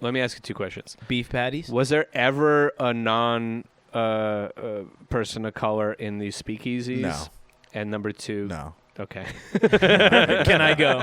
Let me ask you 2 questions. Beef patties? Was there ever a non person of color in these speakeasies? No. And number 2? No. Okay. Can I go?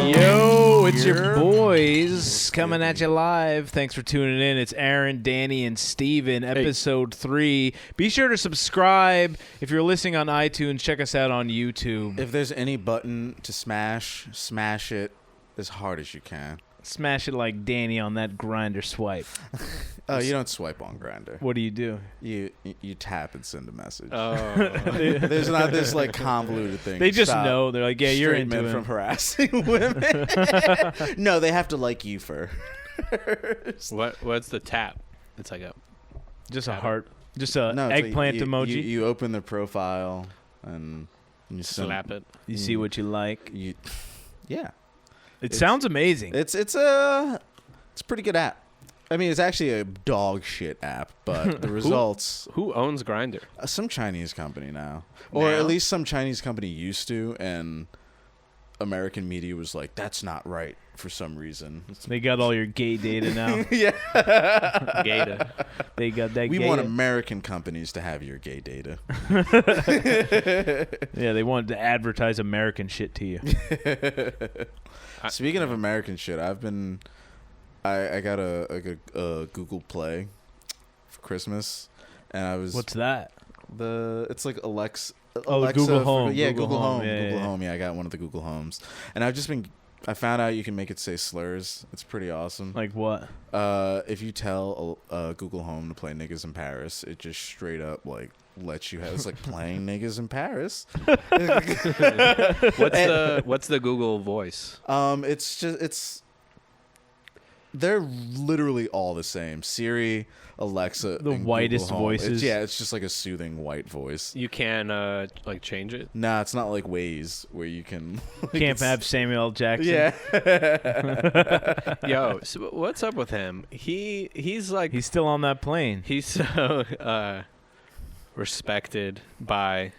Yo, it's your boys coming at you live. Thanks for tuning in. It's Aaron, Danny, and Steven, episode 3. Be sure to subscribe. If you're listening on iTunes, check us out on YouTube. If there's any button to smash it as hard as you can. Smash it like Danny on that grinder swipe. Oh, you don't swipe on Grindr. What do you do? You tap and send a message. Oh. There's not this like convoluted thing. They just know. They're like, yeah, you're Straight into men it. from harassing women. No, they have to like you first. What's the tap? It's like a Just a heart. Just a No, it's like eggplant emoji. You open their profile and you slap it. You see what you like. Yeah. It sounds amazing. It's a pretty good app. I mean, it's actually a dog shit app, but the results. Who owns Grindr? Some Chinese company now, or at least some Chinese company used to, and American media was like, "That's not right" for some reason. They got all your gay data now. Yeah, Data. They got that. we gay want data. American companies to have your gay data. Yeah, they wanted to advertise American shit to you. Speaking of American shit, I got a Google Play for Christmas, and I was What's that? it's like Alexa. Google Home. Yeah, Google Home. Yeah, Google yeah. Home. Yeah, I got one of the Google Homes, and I found out you can make it say slurs. It's pretty awesome. Like what? If you tell Google Home to play niggas in Paris, it just straight up like lets you have. It's like playing niggas in Paris. What's the Google voice? They're literally all the same. Siri, Alexa, The and whitest Google Home. voices. It's just like a soothing white voice. You can like change it. Nah, it's not like Waze where you can. Can't have Samuel L. Jackson. Yeah. Yo, so what's up with him? He's like He's still on that plane. he's so respected by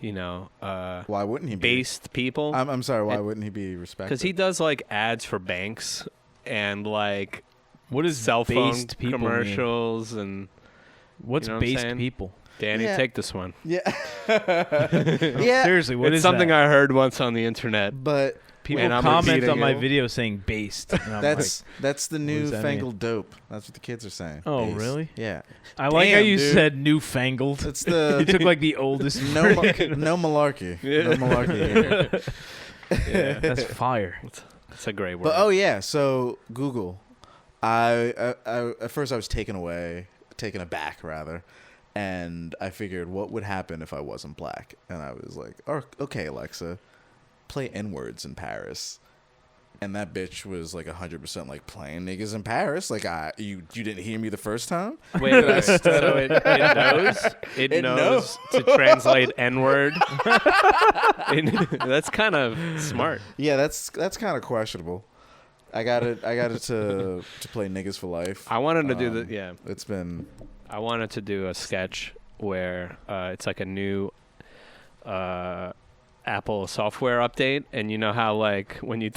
Why wouldn't he be? based people. I'm sorry. Why wouldn't he be respected? Because he does like ads for banks and like What does cell phone based people commercials and What's you know what I'm based saying? people? Danny, Yeah. take this one. Yeah. Yeah. Seriously, what It's is something that? I heard once on the internet. But People and I'm comment repeating on my it. video saying based. And I'm that's the does that newfangled dope. That's what the kids are saying. Oh, Based. really? Yeah. I like how Damn, you dude. said newfangled. It's the You took like the oldest. no malarkey. No malarkey here. Yeah, That's fire. it's a great word. But yeah. So Google, I at first I was taken aback rather, and I figured what would happen if I wasn't black, and I was like, oh, okay, Alexa, play N-words in Paris. And that bitch was like 100% like playing niggas in Paris. Like you didn't hear me the first time. Wait, so it knows to translate N-word. That's kind of smart. Yeah, that's kind of questionable. I got it to play niggas for life. I wanted to do the yeah. It's been. I wanted to do a sketch where it's like a new Apple software update, and you know how like when you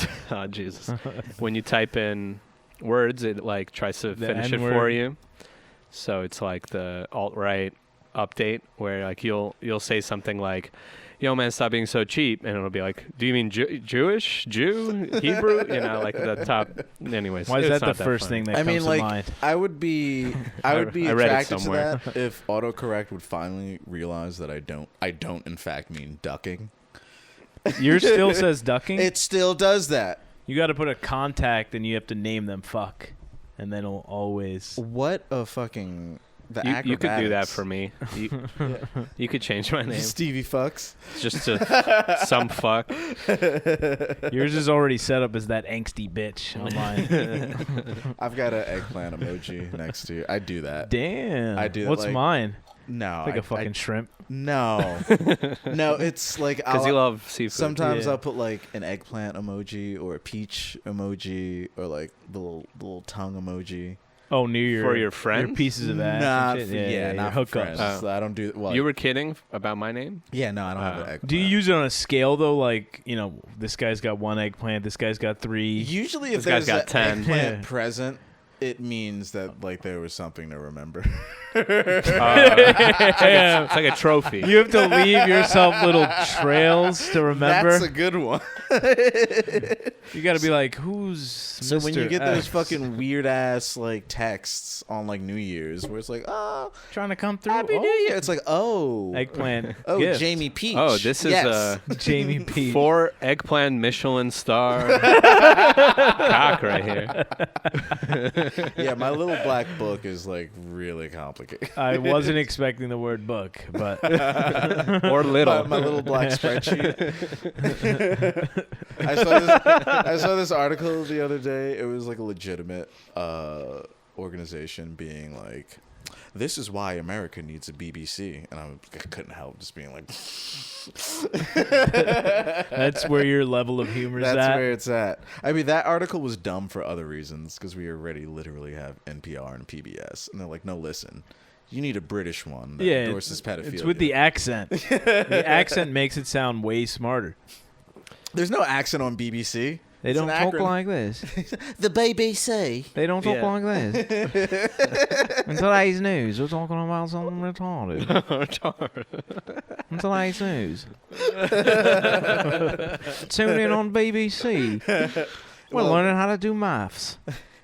when you type in words, it like tries to finish it for you. So it's like the alt-right update where like you'll say something like, "Yo man, stop being so cheap," and it'll be like, "Do you mean Jewish, Jew, Hebrew?" like the top. Anyways, Why is it's that not the first funny. thing that I comes mean, to like mind? I would be I read it attracted to somewhere. that if autocorrect would finally realize that I don't in fact mean ducking. Yours still says ducking? It still does that. You got to put a contact and you have to name them fuck. And then it'll always... What a fucking... You could do that for me. You could change my name Stevie Fucks. just to some fuck. Yours is already set up as that angsty bitch on mine. I've got an eggplant emoji next to you. I do that. Damn. I do that, What's like- mine? No. Like a fucking shrimp. No. No, it's like... Because you love seafood. Sometimes Yeah. I'll put like an eggplant emoji or a peach emoji or like the little tongue emoji. Oh, near for your friends? Your pieces of ass. Not and for, shit. not for hookups. friends. I don't do. Well, You were kidding about my name? Yeah, no, I don't have an eggplant. Do you use it on a scale though? Like, this guy's got 1 eggplant, this g's got 3. Usually, if This guy's there's got 10. eggplant present, it means that like there was something to remember. It's like a trophy. You have to leave yourself little trails to remember. That's a good one. You got to be like, who's So Mr. when you get those X? fucking weird ass like texts on like New Year's, where it's like, oh, trying to come through, Happy New Year, it's like, oh, eggplant. oh, gift. Jamie Peach. Oh, this is yes. Jamie P. 4 eggplant Michelin star cock right here. Yeah, my little black book is like really complicated. I wasn't expecting the word book, but Or little. My little black spreadsheet. I saw this article the other day. It was like a legitimate organization being like, this is why America needs a BBC. And I couldn't help just being like, that's where your level of humor is that's at. where it's at. I mean, that article was dumb for other reasons because we already literally have NPR and PBS. And they're like, no, listen. You need a British one that endorses pedophilia. It's with the accent. The accent makes it sound way smarter. There's no accent on BBC. They It's don't an talk acronym. like this. The BBC. They don't talk Yeah. like this. In today's news, we're talking about something retarded. In today's news. Tune in on BBC. We're learning how to do maths.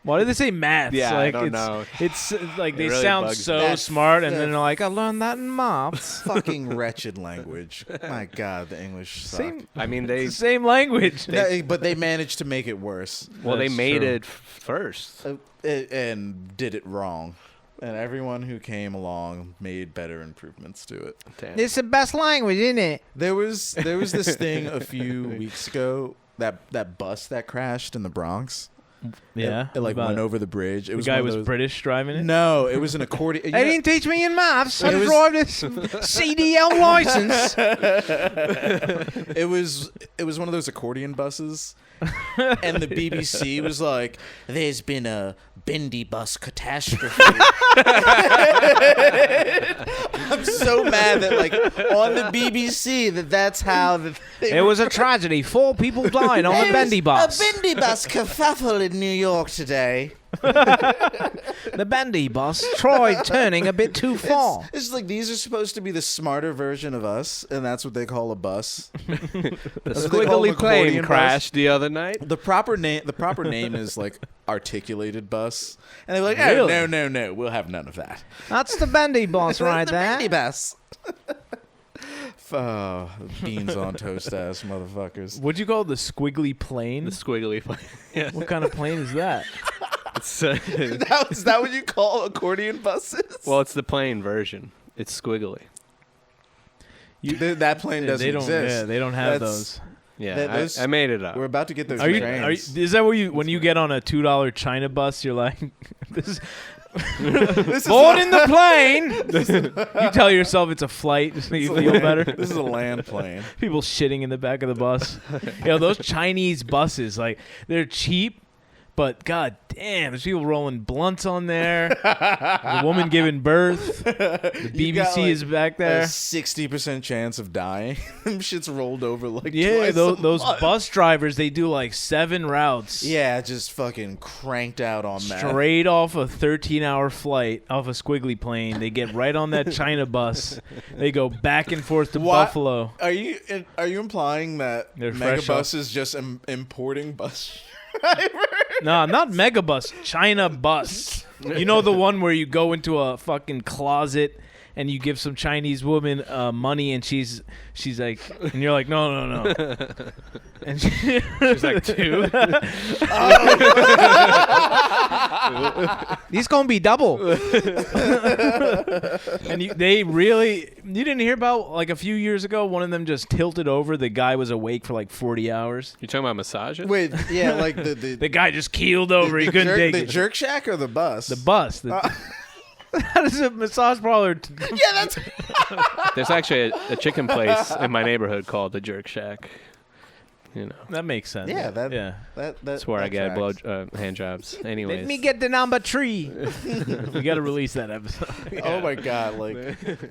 Why did they say maths? Yeah, like, I don't know. It's like they really sound bugs so me. That's smart, and the then they're like, I learned that in maths. Fucking wretched language. My God, the English suck. Same, I mean, it's they the same language. No, but they managed to make it worse well, they That's made true. it first. and did it wrong. And everyone who came along made better improvements to it. Damn. It's the best language, isn't it? There was this thing a few weeks ago, that bus that crashed in the Bronx. Yeah. It like about went it? over the bridge. It The was guy one of was those- British driving it? No, it was an accordion. They didn't teach me in maths how It to was- drive this CDL license. It was one of those accordion buses, and the BBC was like, "There's been a bendy bus catastrophe." I'm so mad that like on the BBC that's how It was a tragedy. 4 people died on the bendy bus. A bendy bus kerfuffle in New York today. The bendy bus tried turning a bit too far. It's like these are supposed to be the smarter version of us, and that's what they call a bus. The That's what they call squiggly an plane accordion bus. crashed the other night. The proper name is like articulated bus, and they're like, "Oh Really? no, we'll have none of that." That's the bendy bus right The there. bendy bus. Oh, beans on toast ass motherfuckers. What'd you call it? The squiggly plane? The squiggly plane. Yeah. What kind of plane is that? It's, Is that what you call accordion buses? well, it's the plain version. It's squiggly. That plane doesn't they don't. exist. Yeah, they don't have That's- those. Yeah, those- I made it up. We're about to get those Are you, trains. is that where you when you get on a $2 China bus, you're like, this is This is board a- in the plane. You tell yourself it's a flight so you feel better. This is a land plane. People shitting in the back of the bus. Those Chinese buses, like they're cheap, but god damn, there's people rolling blunts on there. There's a woman giving birth. The You got, BBC like, is back A there. 60% chance of dying. Them shit's rolled over like Yeah, twice those a month. bus drivers, they do like 7 routes. Yeah, just fucking cranked out on that. Straight off a 13-hour flight off a squiggly plane. They get right on that China bus. They go back and forth to What? Buffalo. Are you implying that They're fresh Megabus is just importing bus drivers? No, not Megabus, China bus. You know the one where you go into a fucking closet and you give some Chinese woman money and she's like, and you're like, no. And she's like, "Two?" These gonna be double. And you didn't hear about like a few years ago, one of them just tilted over. The guy was awake for like 40 hours. You talking about massages? Wait, yeah, like the guy just keeled over. He couldn't take the it. jerk shack or the bus? The bus. That is a massage parlor. Yeah, that's There's actually a chicken place in my neighborhood called the Jerk Shack. You know. That makes sense. Yeah, That's where I get hand jobs. Anyways. Let me get the number 3. We got to release that episode. Oh my god, like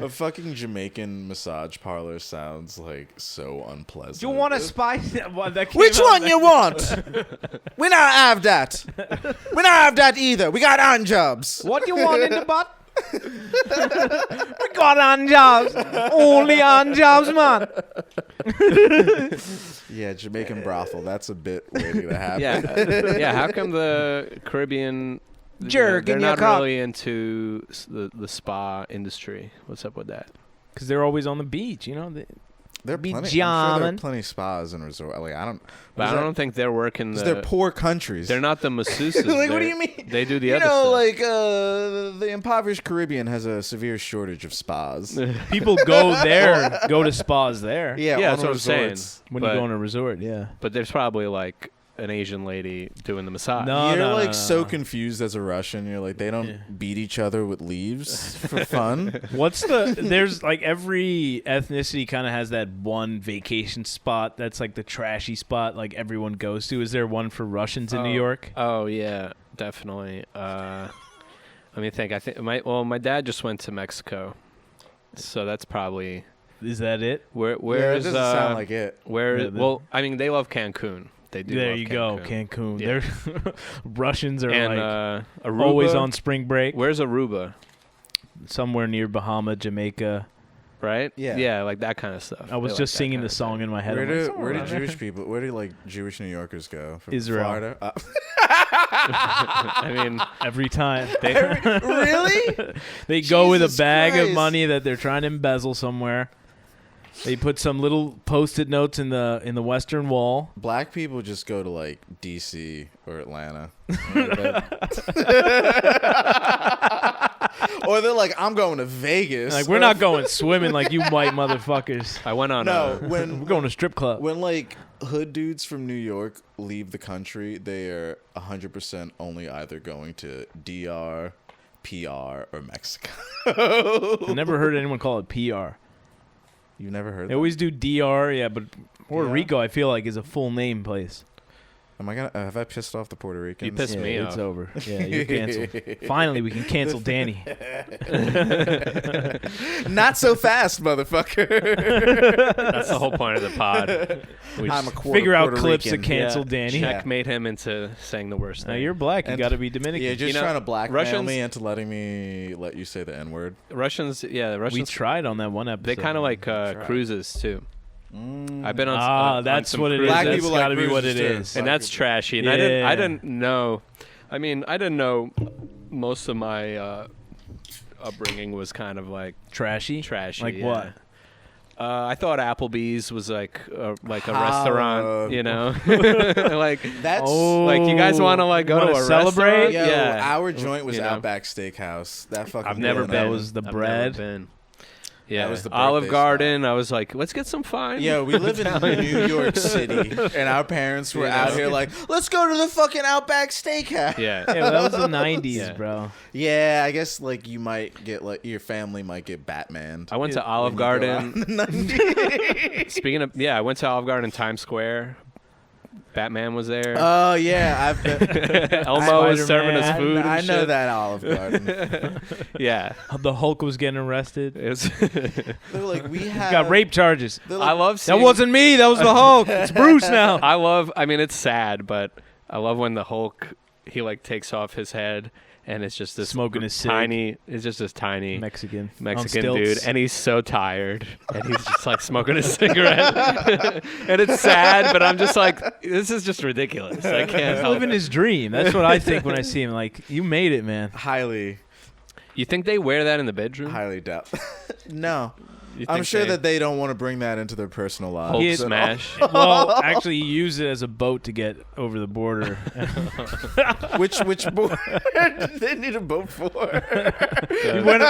a fucking Jamaican massage parlor sounds like so unpleasant. You want to spice? Which one you want? We not have that. We not have that either. We got on jobs. What you want in the butt? We got on jobs. Only on jobs, man. Yeah, Jamaican brothel. That's a bit waiting to happen. Yeah. How come the Caribbean Jerk they're in your not cock. really into the spa industry? What's up with that? Because they're always on the beach, you know. There are Be plenty. I'm sure there are jamming. plenty of spas and resort. Like I don't. But I don't think they're working. They're poor countries. They're not the masseuses. Like, what do you mean? They do the you other know, stuff. like the impoverished Caribbean has a severe shortage of spas. People go there, go to spas there. Yeah, Yeah, on that's what I'm saying. resorts. When But- you go on a resort, yeah. But there's probably like an Asian lady doing the massage. No. You're so confused as a Russian. You're like, they don't beat each other with leaves for fun. There's like every ethnicity kind of has that one vacation spot that's like the trashy spot like everyone goes to. Is there one for Russians in New York? Oh yeah, definitely. Let me think. I think my dad just went to Mexico, so that's probably Is that it? where. Yeah, Where's it doesn't sound like it. where? Yeah, Well, I mean, they love Cancun. They do. There love you Cancun. go, Cancun. Yeah. They're Russians are And like Aruba. always on spring break. Where's Aruba? Somewhere near Bahama, Jamaica. Right? Yeah. Yeah, like that kind of stuff. I was They just like that singing kind the of song in my head. I'm like, Where do "Somewhere Jewish people? Where do like Jewish New Yorkers go? From Israel. Florida? I mean, every time. Really? They go with a Jesus bag of Christ. money that they're trying to embezzle somewhere. They put some little Post-it notes in the Western Wall. Black people just go to like DC or Atlanta. Or they're like, I'm going to Vegas. Like, we're not going swimming like you white motherfuckers. I went on. No, We're going to strip club. when like hood dudes from New York leave the country, they are 100% only either going to DR, PR, or Mexico. I never heard anyone call it PR. You've never heard They that? always do DR, yeah, but Puerto Yeah. Rico, I feel like, is a full name place. Am I gonna? Have I pissed off the Puerto Ricans? You pissed me It's off. over. Yeah, you're canceled. Finally, we can cancel Danny. Not so fast, motherfucker. That's the whole point of the pod. We I'm a just quarter Figure out Puerto clips Rican. to cancel Yeah. Danny. Yeah. checkmate him into saying the worst Now, thing. you're black. You And- got to be Dominican. Yeah, just You know, trying to blackmail Russians- me into letting me let you say the N word. Russians. Yeah, we Russians. tried on that one episode. They kind of like cruises too. I've been on. Ah, on that's some what it is. cruises. Black That's people like got to be what it cruises, too. is. and that's trashy. And I Yeah. didn't know. I mean, I didn't know. Most of my upbringing was kind of like Trashy? trashy. Like yeah. what? I thought Applebee's was like a How, restaurant, you know, like That's like you guys want to like go to wanna a celebrate? restaurant? Yo, Yeah, our joint was You know. Outback Steakhouse. That fucking. I've never good. been. That was the I've bread. Never been. Yeah, That was the Olive birthday Garden. I was like, let's get some fine. Yeah, we live in New York City, and our parents were out here like, let's go to the fucking Outback Steakhouse. Yeah. Yeah, well, that was the 90s, Yeah. bro. Yeah, I guess like you might get like your family might get Batman. I went to Olive Garden. Garden. Speaking of, I went to Olive Garden Times Square. Batman was there. Oh yeah, I've been, Elmo was serving us food. I and know shit. that Olive Garden. Yeah. The Hulk was getting arrested. It was They're like, we have Got rape charges. they're I like, love That seeing, wasn't me. That was the Hulk. It's Bruce now. I mean, it's sad, but I love when the Hulk, he like takes off his head and it's just this Smoking his cig. tiny, it's just this tiny Mexican Mexican on dude, stilts. and he's so tired, and he's just like smoking a cigarette, and it's sad, but I'm just like, this is just ridiculous. I can't He's help living it. his dream. That's what I think when I see him. Like, you made it, man. highly You think they wear that in the bedroom? doubt. No, You I'm think sure they- that they don't want to bring that into their personal lives. Hulk He- at all. smash. Well, actually, he used it as a boat to get over the border. Which boat? They need a boat for. He went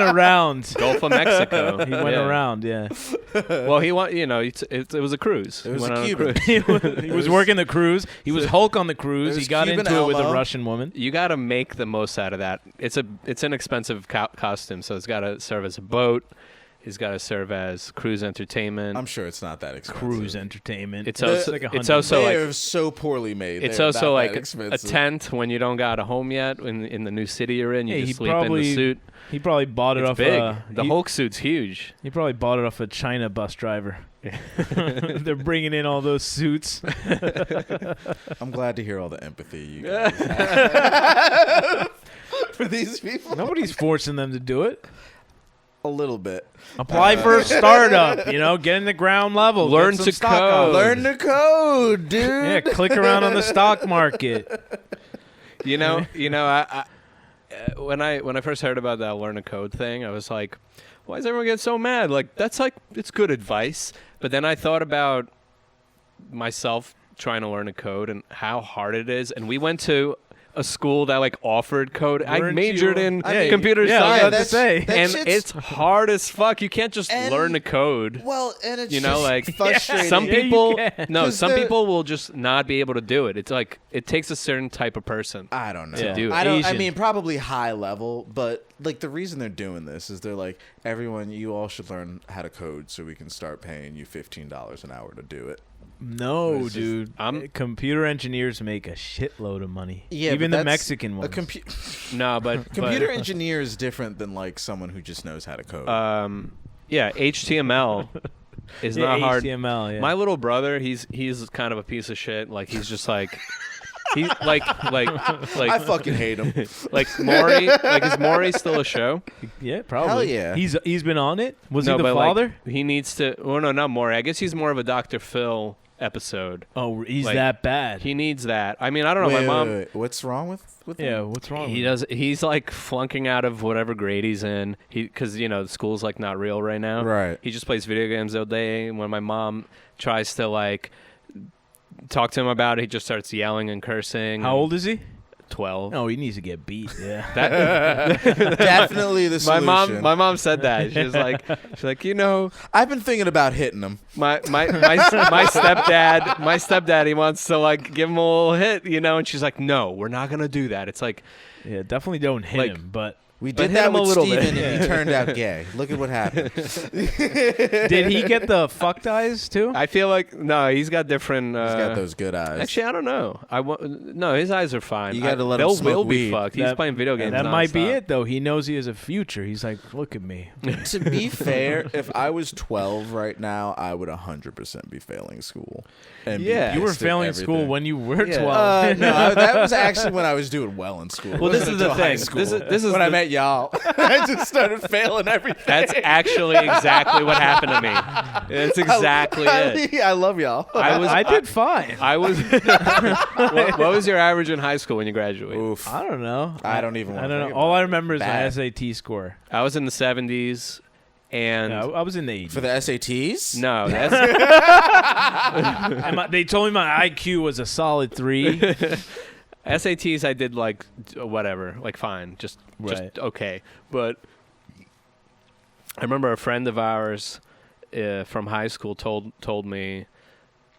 around. Gulf of Mexico. He went around, yeah. Well, he went. You know, it was a cruise. It was He went a on Cuban. cruise. He was working the cruise. He was Hulk on the It cruise. was He got Cuban into it with a Elmo. Russian woman. You got to make the most out of that. It's an expensive costume, so it's got to serve as a boat. He's got to serve as cruise entertainment. I'm sure it's not that expensive. Cruise entertainment. It's also they're so poorly made. It's also like a tent when you don't got a home yet in the new city you're in. You just sleep in the suit. He probably bought it off big. The Hulk suit's huge. He probably bought it off a China bus driver. They're bringing in all those suits. I'm glad to hear all the empathy you guys have for these people. Nobody's forcing them to do it. A little bit. Apply for a startup, get in the ground level. Learn to code. Learn to code, dude. Yeah, click around on the stock market. I when I first heard about that learn to code thing, I was like, why does everyone get so mad? Like, that's like, it's good advice. But then I thought about myself trying to learn to code and how hard it is. And we went to a school that like offered code. I majored in computer science. And it's hard as fuck. You can't just learn to code. Well, and it's like frustrating. Some people will just not be able to do it. It's like it takes a certain type of person. I don't know. To do it. I mean, probably high level, but like the reason they're doing this is they're like, everyone, you all should learn how to code so we can start paying you $15 an hour to do it. No, dude. Computer engineers make a shitload of money. Yeah, even the Mexican ones. Computer engineer is different than like someone who just knows how to code. HTML is not hard. HTML, yeah. My little brother, he's kind of a piece of shit. Like he's just like he like I fucking hate him. Like Maury, is Maury still a show? Yeah, probably. Hell yeah. He's been on it. Was he the father? Like, he needs to. Oh no, not Maury. I guess he's more of a Dr. Phil episode. Oh, he's that bad. He needs that. I mean, I don't know. My mom. Wait. What's wrong with him? What's wrong? He's like flunking out of whatever grade he's in. Because the school's like not real right now. Right. He just plays video games all day. When my mom tries to like talk to him about it, he just starts yelling and cursing. How old is he? 12. Oh, he needs to get beat. Yeah. Definitely the solution. My mom said that. She's like, I've been thinking about hitting him. My stepdad, he wants to like give him a little hit, and she's like, no, we're not gonna do that. It's like, yeah, definitely don't hit him, but. We did that with Steven and he turned out gay. Look at what happened. Did he get the fucked eyes too? I feel like, no, he's got different... he's got those good eyes. Actually, I don't know. No, his eyes are fine. You got to let him smoke weed. Be fucked. He's playing video games That nonstop. might be it, though. He knows he has a future. He's like, look at me. To be fair, if I was 12 right now, I would 100% be failing school. And you were failing school when you were 12. No, that was actually when I was doing well in school. Well, this is the thing. This is when I met y'all. I just started failing everything. That's actually exactly what happened to me. That's exactly it. I love y'all. I did fine. I was. What was your average in high school when you graduated? Oof. I don't know. I don't even. I don't know. All I remember is my SAT score. I was in the 70s, and I was in the 80s. For the SATs? No. They told me my IQ was a solid 3. SATs, I did like whatever, like fine, just okay. But I remember a friend of ours from high school told me,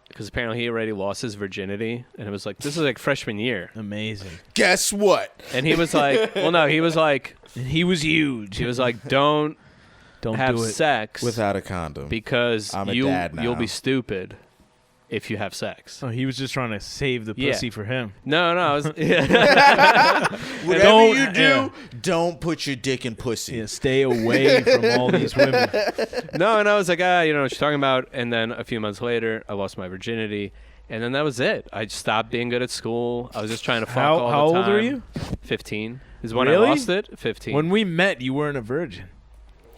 because apparently he already lost his virginity, and it was like, this is like freshman year. Amazing. Guess what? And he was like, well, no, he was like, he was huge. He was like, don't have do it sex without a condom, because I'm a dad now. You'll be stupid if you have sex. Oh, he was just trying to save the pussy for him. No, I was. Whatever you do, don't put your dick in pussy. Yeah, stay away from all these women. No, and I was like, what she's talking about. And then a few months later, I lost my virginity, and then that was it. I stopped being good at school. I was just trying to fuck all the time. How old are you? 15 is when I lost it. 15. When we met, you weren't a virgin.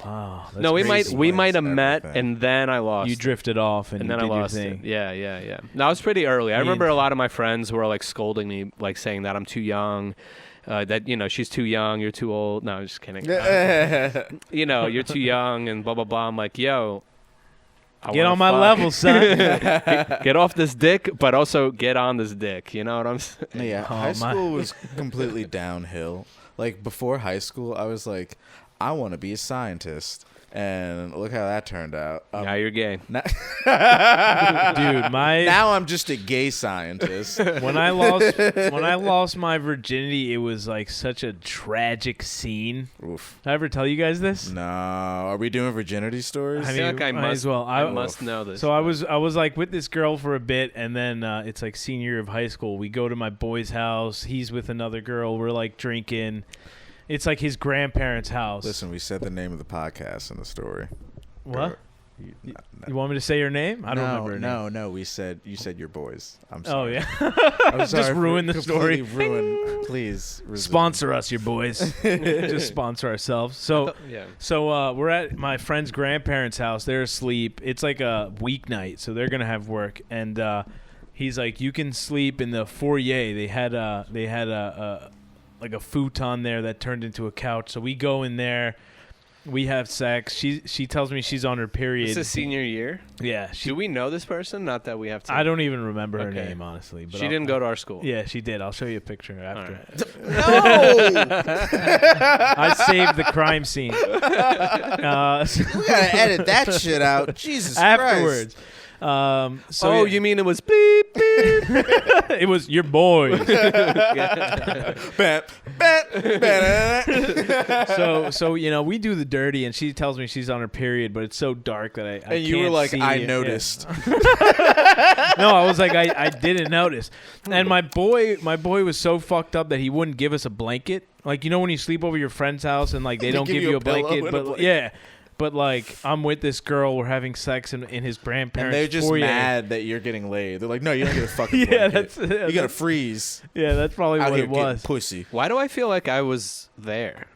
Wow. No, we might have met, and then I lost. You drifted off, and then I lost it. Yeah. No, I was pretty early. I remember a lot of my friends were like scolding me, like saying that I'm too young, that she's too young, you're too old. No, I'm just kidding. You're too young, and blah blah blah. I'm like, yo, get on my level, son. Get off this dick, but also get on this dick. You know what I'm saying? Yeah. High school was completely downhill. Like before high school, I was like, I want to be a scientist. And look how that turned out. Now you're gay. Dude, now I'm just a gay scientist. When I lost my virginity, it was like such a tragic scene. Oof. Did I ever tell you guys this? No. Are we doing virginity stories? I feel like I must know this. So I was like with this girl for a bit, and then it's like senior year of high school. We go to my boy's house. He's with another girl. We're like drinking. It's like his grandparents' house. Listen, we said the name of the podcast in the story. What? You want me to say your name? I don't remember her name. No. You said Your Boyz. I'm Oh sorry. yeah. I'm sorry. Just ruin the story. Please resume. Sponsor us, Your Boyz. Just sponsor ourselves. So we're at my friend's grandparents' house. They're asleep. It's like a weeknight, so they're gonna have work. And he's like, you can sleep in the foyer. They had a like a futon there that turned into a couch. So we go in there. We have sex. She tells me she's on her period. It's a senior year? Yeah. Do we know this person? Not that we have to. I don't even remember her name, honestly. But she didn't go to our school. Yeah, she did. I'll show you a picture after. Right. No! I saved the crime scene. We gotta edit that shit out. Jesus afterwards. Christ. So you mean it was beep, beep. It was Your Boyz. So we do the dirty, and she tells me she's on her period, but it's so dark that I and you can't were like, see I it. noticed. Yeah. No, I was like, I didn't notice. And my boy was so fucked up that he wouldn't give us a blanket. Like, when you sleep over your friend's house and like they don't give you a blanket, but yeah. But like, I'm with this girl, we're having sex in his grandparents' And they're just foyer. mad that you're getting laid. They're like, no, you don't get a fucking blanket. You gotta freeze. Yeah, that's probably out what here it was. Pussy. Why do I feel like I was there?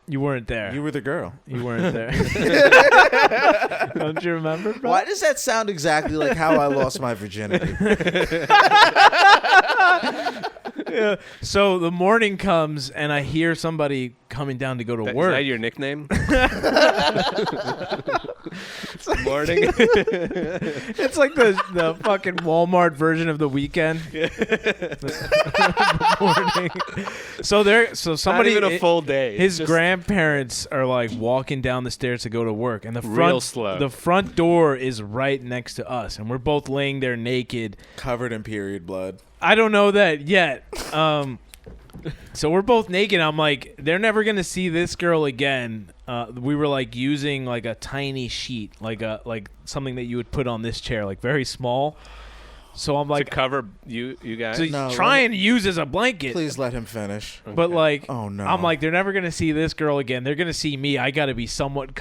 You weren't there. You were the girl. You weren't there. Don't you remember, bro? Why does that sound exactly like how I lost my virginity? Yeah. So the morning comes, and I hear somebody coming down to go to work. Is that your nickname? Morning. It's like the fucking Walmart version of The Weekend. Yeah. Morning. So somebody, not even a full day. His grandparents are like walking down the stairs to go to work, and real slow. The front door is right next to us, and we're both laying there naked, covered in period blood. I don't know that yet. So we're both naked. I'm like, they're never gonna see this girl again. We were like using like a tiny sheet, like something that you would put on this chair, like very small. So I'm like, to cover you guys. So no, trying to use as a blanket. Please let him finish. But like, oh no, I'm like, they're never gonna see this girl again. They're gonna see me. I gotta be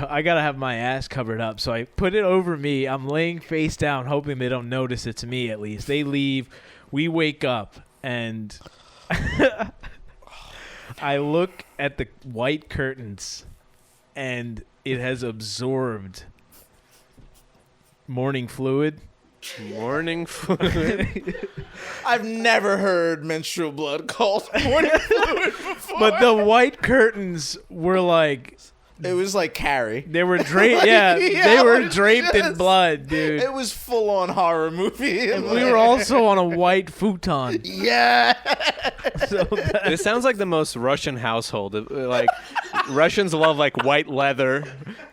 I gotta have my ass covered up. So I put it over me. I'm laying face down, hoping they don't notice it's me. At least they leave. We wake up and I look at the white curtains, and it has absorbed morning fluid. Morning fluid. I've never heard menstrual blood called morning fluid before. But the white curtains were like, it was like Carrie. They were draped. Yeah, they were draped in blood, dude. It was full on horror movie. And we were also on a white futon. Yeah. So this sounds like the most Russian household. Like Russians love like white leather,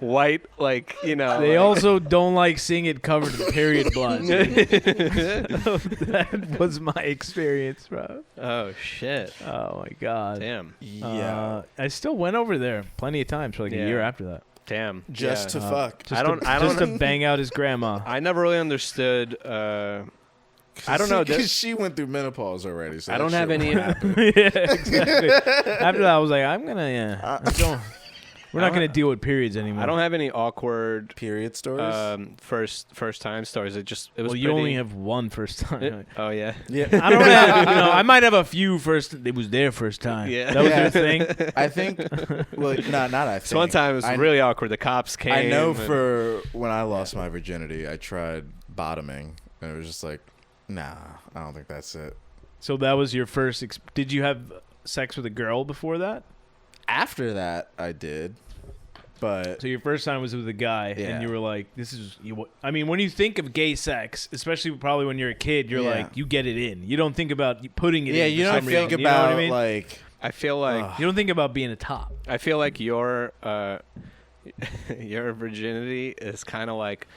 white They also don't like seeing it covered in period blood. That was my experience, bro. Oh shit. Oh my god. Damn. Yeah. I still went over there plenty of times for like a year after that. Damn. Just to fuck. Just to bang out his grandma. I never really understood. I don't know. Because she went through menopause already. So I don't have any. Yeah, exactly. After that, I was like, I'm gonna. We're not gonna deal with periods anymore. I don't have any awkward period stories. First time stories. It was. Well, you only have one first time. Oh yeah. Yeah. I don't have. I might have a few first. It was their first time. Yeah. That was your thing. I think. Well, not I think. So one time it was really awkward. The cops came. I know for when I lost my virginity, I tried bottoming, and it was just like, nah, I don't think that's it. So that was your first. Did you have sex with a girl before that? After that, I did. But so your first time was with a guy, and you were like, "This is you." I mean, when you think of gay sex, especially probably when you're a kid, you're like, you get it in. You don't think about putting it in. Yeah, you don't think about, you know what I mean? Like. I feel like you don't think about being a top. I feel like your your virginity is kind of like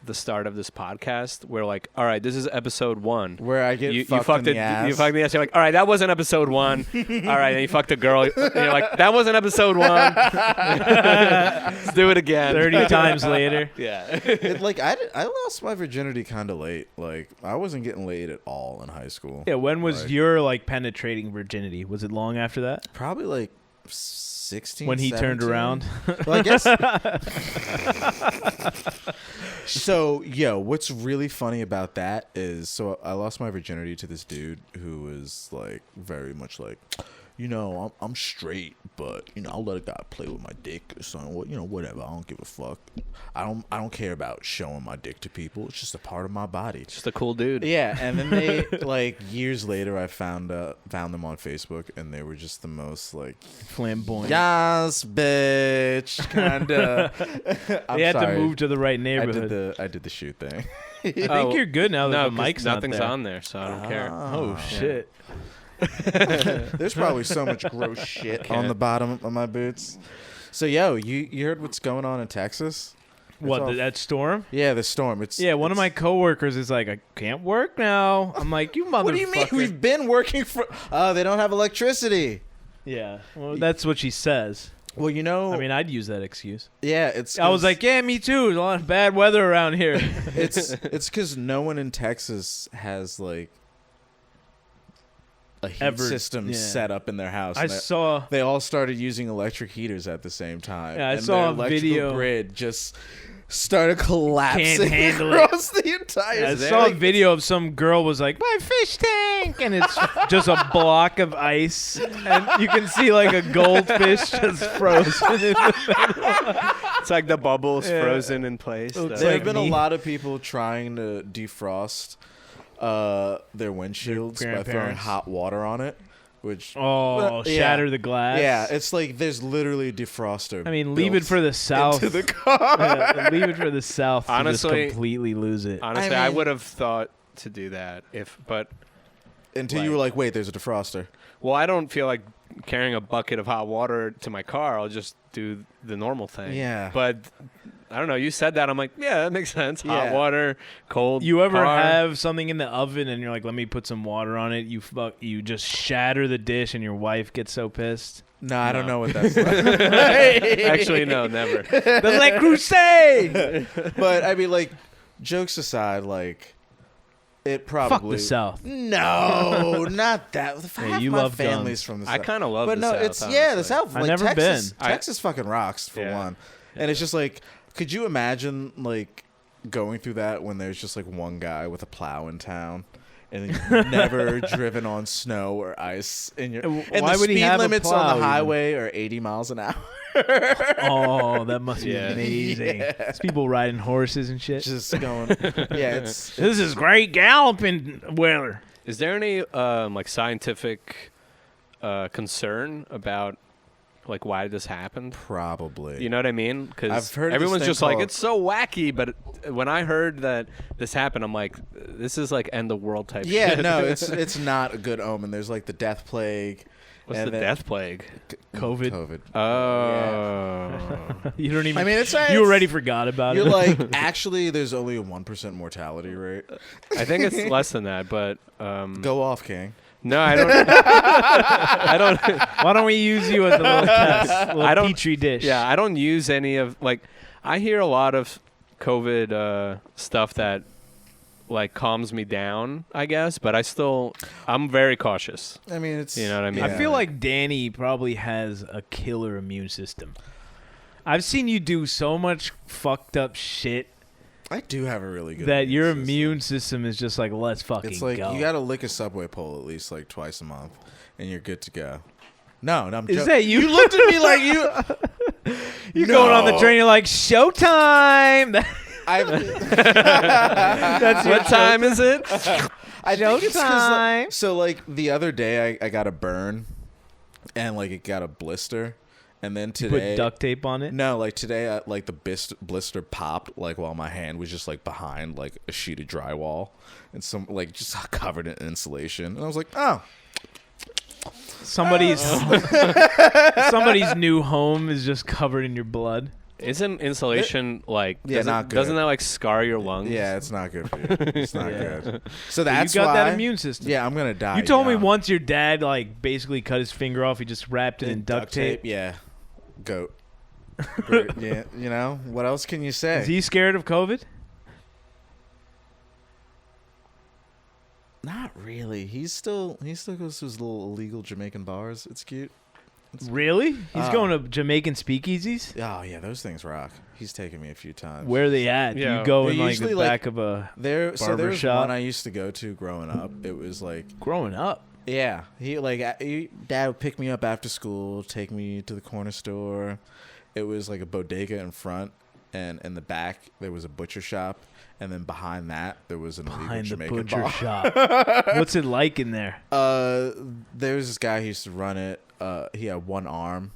the start of this podcast. Where like, all right, this is episode 1. Where I get fucked in the ass. You fucked the ass. You're like, all right, that wasn't episode 1. All right, and you fucked a girl. And you're like, that wasn't episode 1. Let's do it again. 30 times later. Yeah. I lost my virginity kind of late. Like, I wasn't getting laid at all in high school. Yeah, when was your like penetrating virginity? Was it long after that? Probably like 16, when he 17. turned around. Well, I guess. So, what's really funny about that is, so I lost my virginity to this dude who was like very much like, I'm straight, but I'll let a guy play with my dick or something. Whatever. I don't give a fuck. I don't care about showing my dick to people. It's just a part of my body. Just a cool dude. Yeah, and then they like years later, I found them on Facebook, and they were just the most like flamboyant. Yes, bitch, kinda. They had to move to the right neighborhood. I did the shoot thing. I think you're good now that the mic's nothing's not there. on there, so I don't care. Oh shit. There's probably so much gross shit on the bottom of my boots. So, you heard what's going on in Texas? What, that storm? Yeah, the storm. One of my coworkers is like, I can't work now. I'm like, you motherfucker. What do you mean? We've been working for... Oh, they don't have electricity. Yeah, well, that's what she says. Well, I mean, I'd use that excuse. Yeah, I was like, yeah, me too. There's a lot of bad weather around here. It's because no one in Texas has, like, a heat system set up in their house. They all started using electric heaters at the same time. Yeah, I saw a video. Grid just started collapsing Can't handle across the entire. I saw a video of some girl was like, my fish tank, and it's just a block of ice, and you can see like a goldfish just frozen in the middle. It's like the bubbles frozen in place. There have been a lot of people trying to defrost their windshields by throwing hot water on it, which shatter the glass. Yeah, it's like there's literally a defroster. I mean, leave it for the South. Into the car. Yeah, leave it for the South. Honestly, to just completely lose it. Honestly, I would have thought to do that until you were like, wait, there's a defroster. Well, I don't feel like carrying a bucket of hot water to my car. I'll just do the normal thing. Yeah, but I don't know. You said that. I'm like, yeah, that makes sense. Hot water, cold. You ever have something in the oven and you're like, let me put some water on it? You just shatter the dish and your wife gets so pissed. No, I don't know what that's like. Actually, no, never. The Le Creuset. But I mean, like, jokes aside, like, it probably. Fuck the South. No, not that. Hey, you love families guns. from the South. I kind of love the South. But no, it's the South. I've like, never Texas, been. Texas fucking rocks for one, and it's just like, could you imagine like going through that when there's just like one guy with a plow in town? And you've never driven on snow or ice, and why the would he speed have limits a plow on the highway are 80 miles an hour. Oh, that must be amazing. Yeah. There's people riding horses and shit. Just going, this is great galloping weather. Is there any like scientific concern about like why this happened? Probably. You know what I mean? Because I've heard everyone's just like, it's so wacky. But when I heard that this happened, I'm like, this is like end of world type shit. Yeah, no, it's not a good omen. There's like the death plague. What's the death plague? COVID. Oh. Yeah. You don't even. I mean, you already forgot about it. You're like, actually, there's only a 1% mortality rate. I think it's less than that, but go off, King. No, I don't. I don't. Why don't we use you as a little test, little petri dish? Yeah, I don't use any of like. I hear a lot of COVID stuff that like calms me down, I guess, but I'm very cautious. I mean, it's, you know what I mean? I feel like Danny probably has a killer immune system. I've seen you do so much fucked up shit. I do have a really good that your immune system is just like, let's fucking go. It's like you gotta lick a subway pole at least like twice a month, and you're good to go. No, I'm joking. Is that you? You looked at me like you. You're going on the train. You're like, showtime. That's what time is it? I think it's 'cause, like, so like the other day I got a burn, and like it got a blister. And then today, you put duct tape on it? No, like today, like the blister popped, like while my hand was just like behind like a sheet of drywall, and some like just covered in insulation. And I was like, oh, somebody's new home is just covered in your blood. Isn't insulation like? not good. Doesn't that like scar your lungs? Yeah, it's not good for you. It's not good. So that's you got why, that immune system. Yeah, I'm gonna die. You told me young. once your dad like basically cut his finger off. He just wrapped it in duct tape. Yeah, goat. Yeah, you know what else can you say? Is he scared of COVID? Not really. He still goes to his little illegal Jamaican bars. It's cute. Really? He's going to Jamaican speakeasies? Oh yeah, those things rock. He's taken me a few times. Where are they at? Do Yeah. you go They're in like usually, the back of a So there was barbershop? one I used to go to growing up. It was like, Growing up? yeah, Dad would pick me up after school, take me to the corner store. It was like a bodega in front, and in the back there was a butcher shop, and then behind that there was an illegal Behind the Jamaican butcher bar. shop. What's it like in there? There was this guy who used to run it. He had one arm,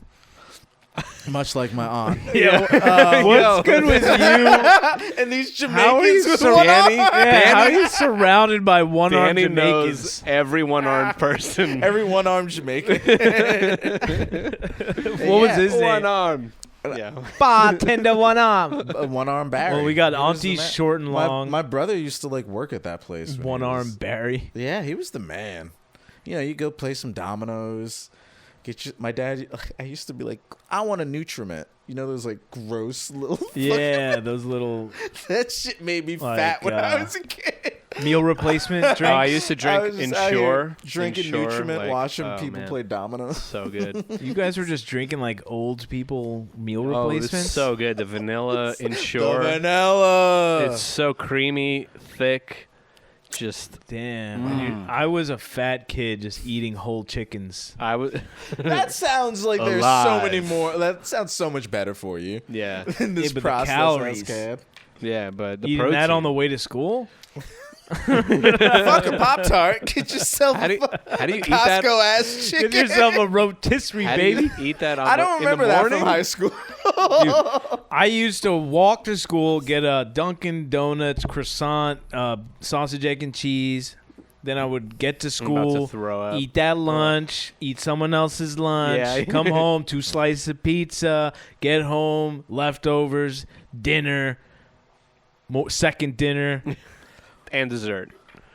much like my aunt. What's good with you? And these Jamaicans with one Danny, arm. How are you surrounded by one-armed Danny Jamaicans? knows every one-armed person. Every one-armed Jamaican. What was his One name? arm. Yeah. Bartender one arm. One-arm Barry. Well, we got He was Auntie the man. Short and Long. My brother used to like work at that place. when he One-arm was- Barry. Yeah, he was the man. You know, you go play some dominoes. My dad. I used to be like, I want a Nutriment. You know those like gross little. Yeah, those little That shit made me Like, fat when I was a kid. meal replacement drinks. I used to I drink was just out here Ensure. drinking Ensure, Nutriment, like, watching oh, people man. play dominoes. So good. You guys were just drinking like old people meal Oh, replacements? it's so good. The vanilla The Ensure. vanilla. It's so creamy, thick. Just Damn. I was a fat kid just eating whole chickens. I was. That sounds like there's so Alive. many more. That sounds so much better for you Yeah, in this Yeah, but the process. calories. yeah, but the Eating protein. that on the way to school? Fuck a Pop-Tart. Get yourself How do you, a how do you eat that? Costco ass chicken. Give yourself a rotisserie, How do baby. you eat that on I don't in remember the that morning? from high school. I used to walk to school, get a Dunkin' Donuts croissant, sausage, egg, and cheese. Then I would get to I'm about to school, throw up. eat that lunch, eat someone else's lunch, Yeah. come home, 2 slices of pizza, get home, leftovers, dinner, second dinner. And dessert.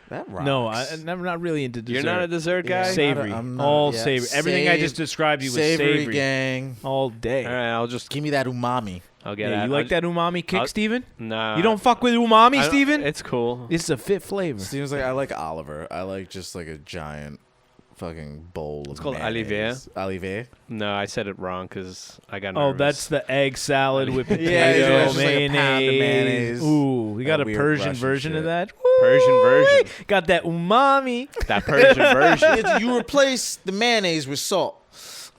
That rocks. No, I'm not really into dessert. You're not a dessert guy? Yeah. Savory. I'm not- All yeah. savory. Everything I just described you was savory. gang. All day. All right, I'll just. Give me that umami. I'll get Yeah, it. you like that umami kick, I'll- Steven? Nah. You don't fuck with umami, I don't- Steven? It's cool. It's a fit flavor. Steven's like, I like Oliver. I like just like a giant fucking bowl of It's called mayonnaise. Olivier? No, I said it wrong because I got Oh, nervous. that's the egg salad with potato, Yeah, it's just like a mayonnaise. pound of mayonnaise. Ooh, we got That a weird Persian Russian version of shit. that. Persian version. Got that umami. That Persian version. You replace the mayonnaise with salt.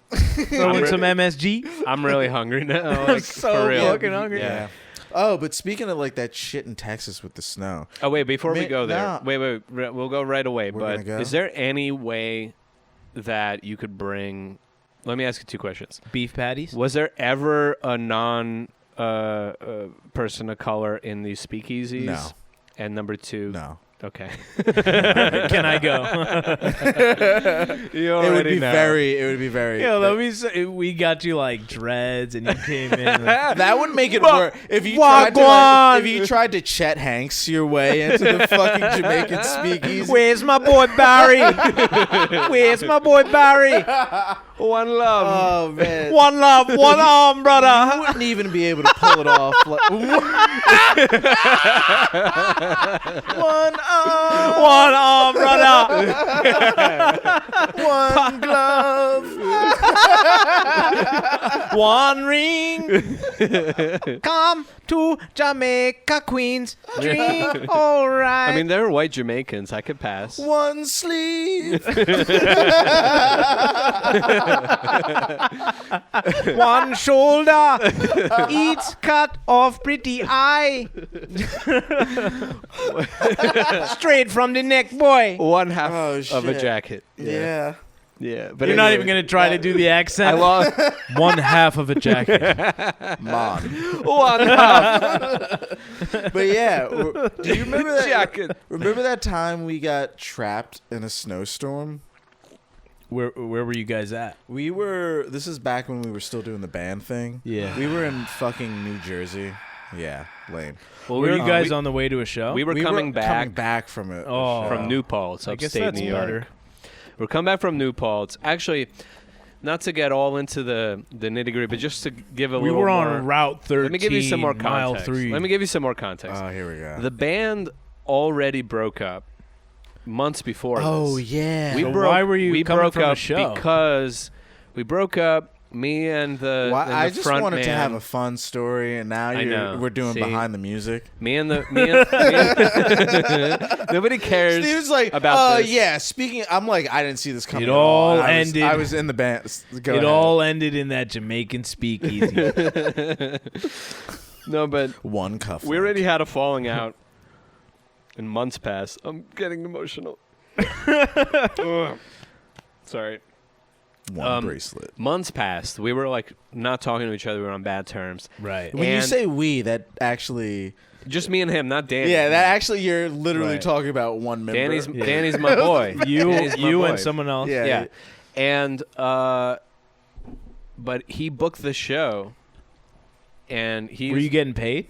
Throw in re- some MSG. I'm really hungry now. Like, so for real. fucking hungry. Yeah. Oh, but speaking of like that shit in Texas with the snow. Oh wait, before we Ma- go there, nah. wait, we'll go right away. We're but gonna go? is there any way that you could bring? Let me ask you 2 questions. Beef patties. Was there ever a non person of color in these speakeasies? No. And number 2, No. okay. Can I go? You It would be know. very. Yeah, let me say, we got you like dreads and you came in. Like, That would make it Wa- work if you Wagwan. tried to Chet Hanks your way into the fucking Jamaican speakeasy. Where's my boy Barry? Where's my boy Barry? One love. Oh man, One love, one arm, you brother. wouldn't even be able to pull it off. One arm, One arm, brother. one glove. One ring. Come to Jamaica, Queens. Drink, all right. I mean, they're white Jamaicans. I could pass. One sleeve. one shoulder. Each cut off pretty eye. Straight from the neck, boy. One half Oh, of a shit. jacket. Yeah. Yeah. But You're not anyway, even going to try to do the I accent. lost One half of a jacket. Mom. one half But yeah, do you remember that? jacket. Remember that time we got trapped in a snowstorm? Where were you guys at? This is back when we were still doing the band thing. Yeah. We were in fucking New Jersey. Yeah, lame. Well, were you guys on the way to a show? We were coming back from it. From New Paltz, upstate New York. Better. We're coming back from New Paltz. Actually, not to get all into the nitty-gritty, but just to give a little more. We were on Route 13, Let me give you some more Mile context. 3. Let me give you some more context. Oh, here we go. The band already broke up months before Oh, this. yeah. Why were you coming broke from up a show? Because we broke up, me and the I just front wanted man. to have a fun story, and now we're doing See? behind the music. Me and nobody cares. Steve's like, about this. yeah. Speaking, I'm like, I didn't see this coming. It all I ended. I was in the band. Go It ahead. all ended in that Jamaican speakeasy. No, but one cuff. we already had a falling out, and months passed. I'm getting emotional. Ugh. Sorry. One bracelet. Months passed. We were like not talking to each other. We were on bad terms. Right. When you say we, that actually. Just me and him, not Danny. Yeah, that actually you're literally Right. talking about one member. Danny's my boy. Danny's my boy. and someone else. Yeah. And but he booked the show, and he Were you getting paid?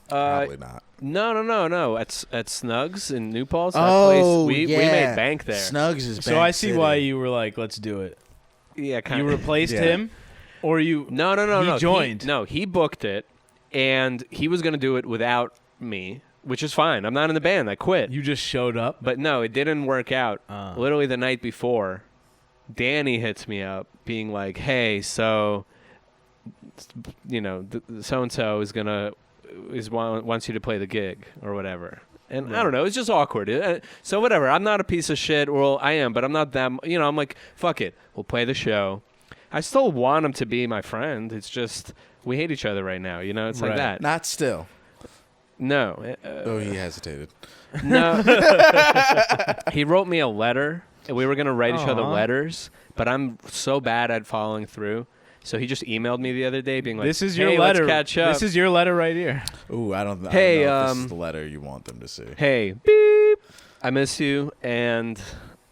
Probably not. No. At Snugs in New Paltz, that Oh, place, we made bank there. Snugs is So Bank I see City. why you were like, let's do it. Yeah, kind You of. replaced Yeah. him? Or you... No. He joined. He booked it, and he was going to do it without me, which is fine. I'm not in the band. I quit. You just showed up? But no, it didn't work out. Ah. Literally the night before, Danny hits me up being like, hey, so, so-and-so wants you to play the gig or whatever. And I don't know. It's just awkward. So whatever. I'm not a piece of shit. Well, I am, but I'm not that. I'm like, fuck it. We'll play the show. I still want him to be my friend. It's just we hate each other right now. It's like Right. that. Not still. No. He hesitated. No. He wrote me a letter. And we were gonna write each other Aw. letters, but I'm so bad at following through. So he just emailed me the other day, being like, This is hey, your letter. Let's catch up. This is your letter right here. Ooh, I don't know Hey, if this is the letter you want them to see. Hey, beep. I miss you, and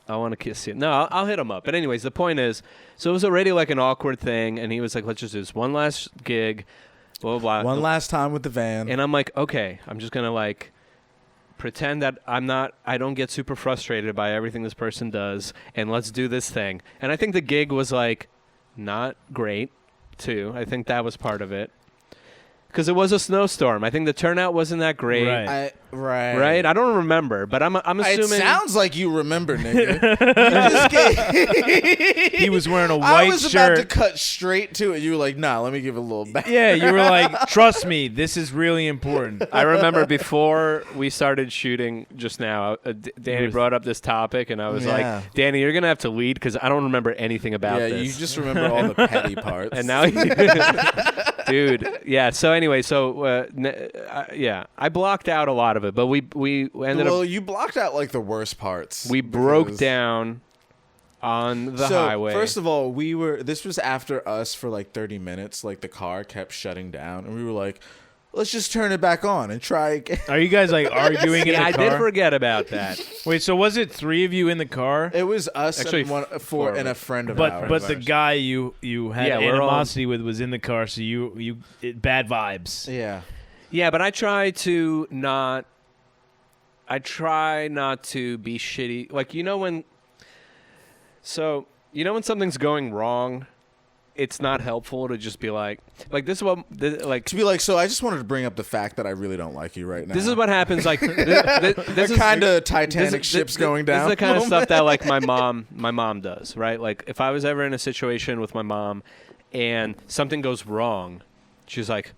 I want to kiss you. No, I'll hit him up. But anyways, the point is, so it was already like an awkward thing, and he was like, let's just do this one last gig, blah, blah, blah. One last time with the van. And I'm like, okay, I'm just going to like pretend that I don't get super frustrated by everything this person does, and let's do this thing. And I think the gig was like not great, too. I think that was part of it. Because it was a snowstorm. I think the turnout wasn't that great. Right. Right? I don't remember, but I'm assuming. It sounds like you remember, nigga. You just He was wearing a white I was shirt. about to cut straight to it. You were like, nah, let me give it a little back. Yeah, you were like, trust me, this is really important. I remember before we started shooting just now, Danny brought up this topic, and I was like, Danny, you're going to have to lead because I don't remember anything about Yeah, this. you just remember all the petty parts. And now, dude, yeah. So anyway, I blocked out a lot of it, but we ended up. You blocked out like the worst parts. We broke down on the highway. First of all, this was after us for like 30 minutes. Like the car kept shutting down, and we were like, let's just turn it back on and try again. Are you guys like arguing in the I car? did forget about that. Wait, so was it 3 of you in the car? It was us Actually, and four and of a us. friend of ours. But the guy you had Yeah, we're all- animosity with was in the car, so bad vibes. Yeah. Yeah, but I try not to be shitty. Like, when something's going wrong, it's not helpful to just be like this is what To be like, so I just wanted to bring up the fact that I really don't like you right now. this is what happens. Like this is kind of Titanic ships going down. This is the kind of stuff that like my mom does, right? Like if I was ever in a situation with my mom and something goes wrong, she's like,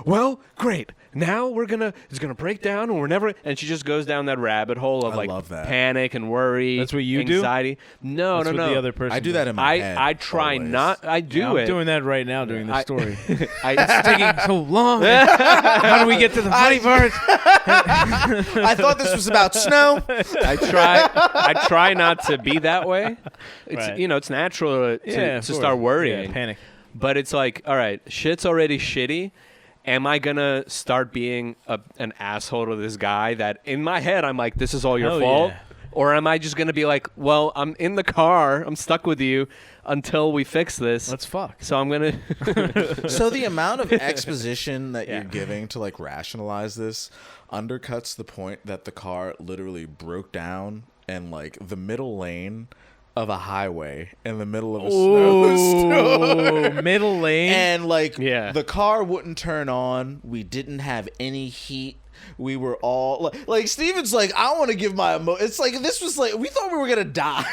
well, great. Now it's gonna break down, and she just goes down that rabbit hole of I like love that. panic and worry. That's what you do? anxiety. No, That's no. what the other person I do that in my head. I try always. not. I do Yeah, I'm it. doing that right now during the story. I, Taking so long. How do we get to the funny part? I thought this was about snow. I try not to be that way. It's Right. it's natural to of course. start worrying. Yeah, panic. But it's like, all right, shit's already shitty. Am I gonna start being an asshole to this guy that in my head I'm like, this is all your Hell fault? yeah. Or am I just going to be like, well, I'm in the car. I'm stuck with you until we fix this. Let's fuck. So I'm going to... So the amount of exposition that you're giving to like rationalize this undercuts the point that the car literally broke down and like the middle lane of a highway in the middle of a snowstorm. Middle lane. And like the car wouldn't turn on. We didn't have any heat. We were all like Steven's like, I want to give my it's like this was like we thought we were gonna die.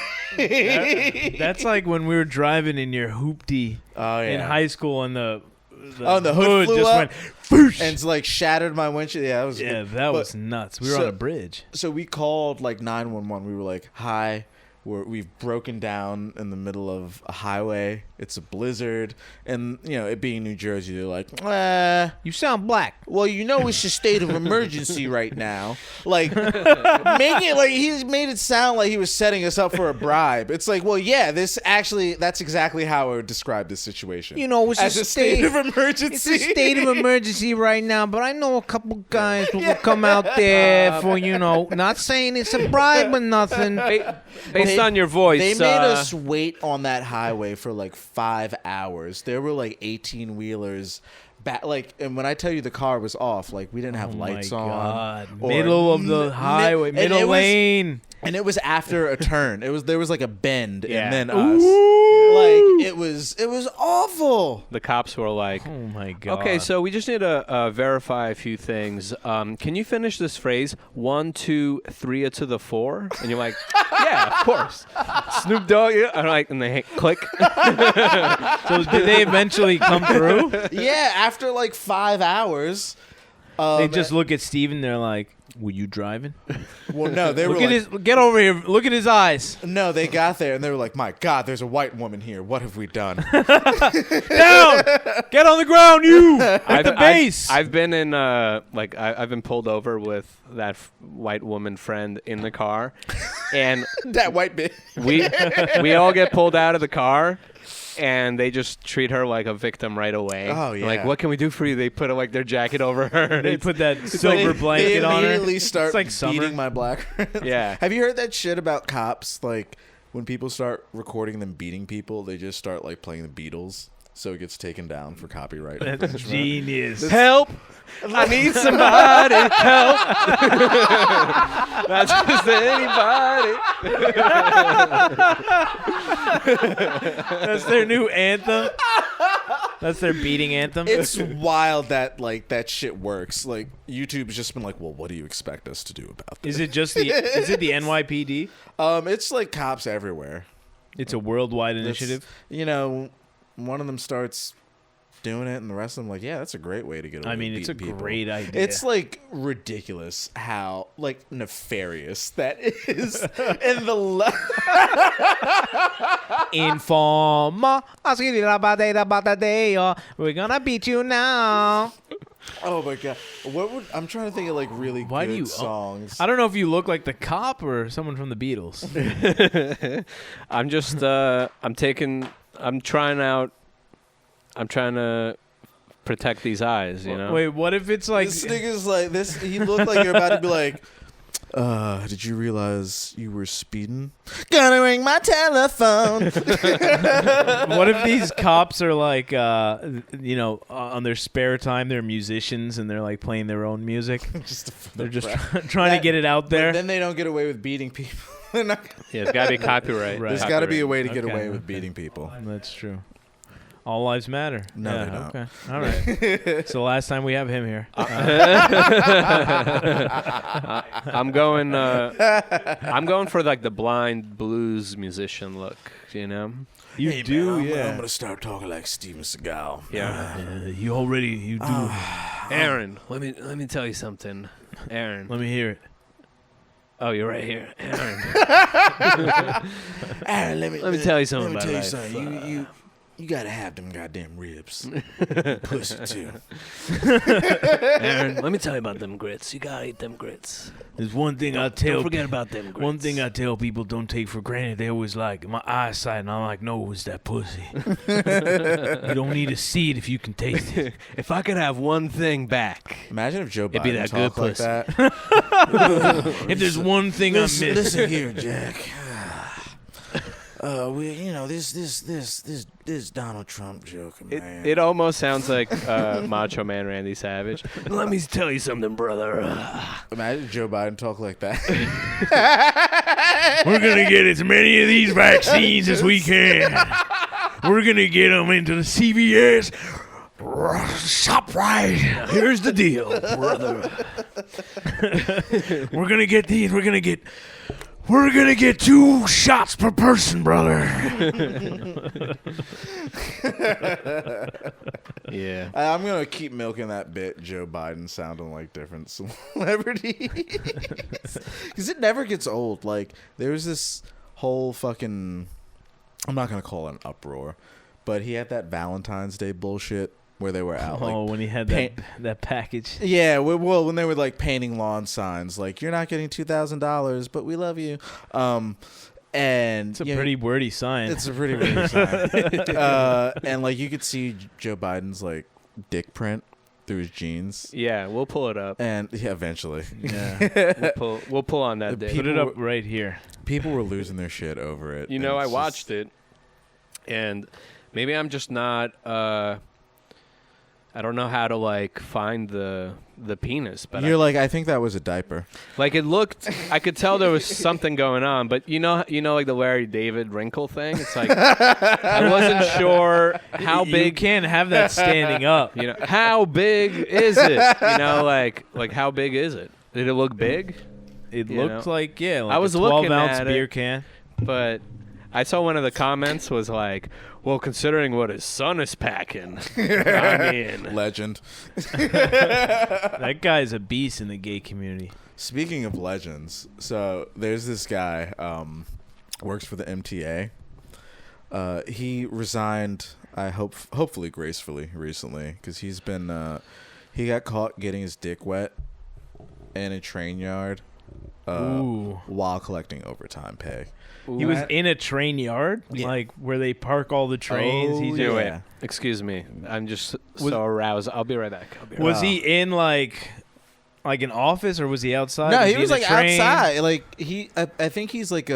That's like when we were driving in your hoopty in high school and the hood flew just up went whoosh, and like shattered my windshield. Yeah, that was was nuts. We were on a bridge. So we called like 911. We were like, hi. We've broken down in the middle of a highway. It's a blizzard. And, you know, it being New Jersey, they're like, you sound black. Well, you know it's a state of emergency right now. Like, making it like he made it sound like he was setting us up for a bribe. It's like, well, yeah, that's exactly how I would describe this situation. You know, it's as a state of emergency. It's a state of emergency right now, but I know a couple guys who will come out there for, you know, not saying it's a bribe or nothing. Based on your voice. They made us wait on that highway for like 5 hours. There were like 18-wheelers and when I tell you the car was off, like we didn't have lights on. Middle of the highway, middle lane. And it was after a turn. There was like a bend and then us. Ooh. Like it was awful. The cops were like, oh my God. Okay, so we just need to verify a few things. Can you finish this phrase? 1, 2, 3 to the 4? And you're like, yeah, of course. Snoop Dogg. Yeah. I'm like, and they click. So did they eventually come through? Yeah, after like 5 hours. They just look at Steven. They're like, were you driving? Well, no, they were like, get over here. Look at his eyes. No, they got there and they were like, my God, there's a white woman here. What have we done? Down! Get on the ground, you! At the base! I've been in, I've been pulled over with that white woman friend in the car. And that white bitch. We all get pulled out of the car. And they just treat her like a victim right away. Oh, yeah. Like, what can we do for you? They put like their jacket over her. They put that silver blanket on her. They immediately start like beating my black friend. Yeah. Have you heard that shit about cops? Like, when people start recording them beating people, they just start like playing the Beatles. So it gets taken down for copyright. That's genius. Help! I need somebody. Help! Not just anybody. That's their new anthem. That's their beating anthem. It's wild that like that shit works. Like YouTube's just been like, well, what do you expect us to do about this? Is it the NYPD? It's like cops everywhere. It's a worldwide initiative. You know, one of them starts doing it and the rest of them like, yeah, that's a great way to get away. I mean, with it's a people. great idea. It's like ridiculous how like nefarious that is. And the Informa, we're gonna beat you now. Oh my God! I'm trying to think of like really good songs. I don't know if you look like the cop or someone from the Beatles. I'm just I'm trying to protect these eyes, you know? Wait, what if it's like... This nigga's like this. He looked like you're about to be like, did you realize you were speeding? Gonna ring my telephone. What if these cops are like, on their spare time, they're musicians and they're like playing their own music? They're just trying to get it out there. But then they don't get away with beating people. Yeah, it's got to be copyright. Right. There's got to be a way to get away with beating people. That's true. All lives matter. No, they don't. Okay. All right. It's the last time we have him here. I'm going for like the blind blues musician look, you know? You do, man, I'm gonna start talking like Steven Seagal. Yeah. You do. Aaron, let me tell you something. Aaron. Let me hear it. Oh, you're right here. Aaron. Aaron, let me tell you something about life. You gotta have them goddamn ribs. Pussy too. Aaron, let me tell you about them grits. You gotta eat them grits. There's one thing I tell. Don't forget about them grits. One thing I tell people don't take for granted. They always like my eyesight, and I'm like, no, it's that pussy. You don't need to see it if you can taste it. If I could have one thing back, imagine if Joe Biden it'd be that good talked like pussy. that. If there's one thing I miss, Listen here, Jack. This Donald Trump joke, man. It almost sounds like Macho Man Randy Savage. Let me tell you something, brother. Imagine Joe Biden talk like that. we're gonna get as many of these vaccines as we can. We're gonna get them into the CVS. Shop right. Here's the deal, brother. We're gonna get these. We're gonna get 2 shots per person, brother. Yeah. I'm going to keep milking that bit, Joe Biden sounding like different celebrities. Because it never gets old. Like, there's this whole fucking... I'm not going to call it an uproar. But he had that Valentine's Day bullshit where they were out. Oh, when he had that package. Yeah, well, when they were like painting lawn signs, like you're not getting $2,000, but we love you. And it's a pretty wordy sign. It's a pretty wordy sign. And like you could see Joe Biden's like dick print through his jeans. Yeah, we'll pull it up. And yeah, eventually. Yeah, we'll pull on that day. Put it up right here. People were losing their shit over it. You know, I watched it, and maybe I'm just not. I don't know how to like find the penis, but you're like, I think that was a diaper. Like it looked, I could tell there was something going on, but you know, like the Larry David wrinkle thing. It's like I wasn't sure how big. You can't have that standing up. You know, how big is it? You know, like how big is it? Did it look big? It looked like I was a looking 12-ounce at beer it, can. But I saw one of the comments was like, well, considering what his son is packing, I'm in. Legend. That guy's a beast in the gay community. Speaking of legends, so there's this guy, works for the MTA. He resigned, hopefully gracefully recently, because he's been, he got caught getting his dick wet in a train yard while collecting overtime pay. He was in a train yard, like where they park all the trains. Wait, excuse me. I'm just so aroused. I'll be right back. Was he in like an office, or was he outside? No, he was like outside. Like I think he's like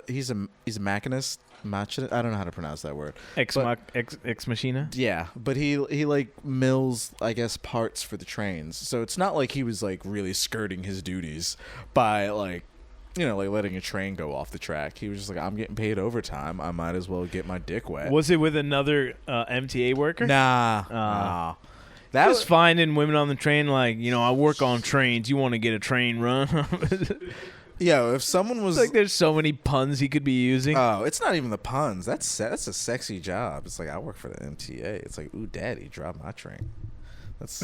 he's a machinist. I don't know how to pronounce that word. Ex machina. Yeah, but he like mills, I guess, parts for the trains. So it's not like he was like really skirting his duties by like, you know, like letting a train go off the track. He was just like, I'm getting paid overtime. I might as well get my dick wet. Was it with another MTA worker? Nah. That was finding women on the train, like, you know, I work on trains. You want to get a train run? Yeah, if someone was like, there's so many puns he could be using. Oh, it's not even the puns. That's a sexy job. It's like, I work for the MTA. It's like, ooh, daddy, drop my train. That's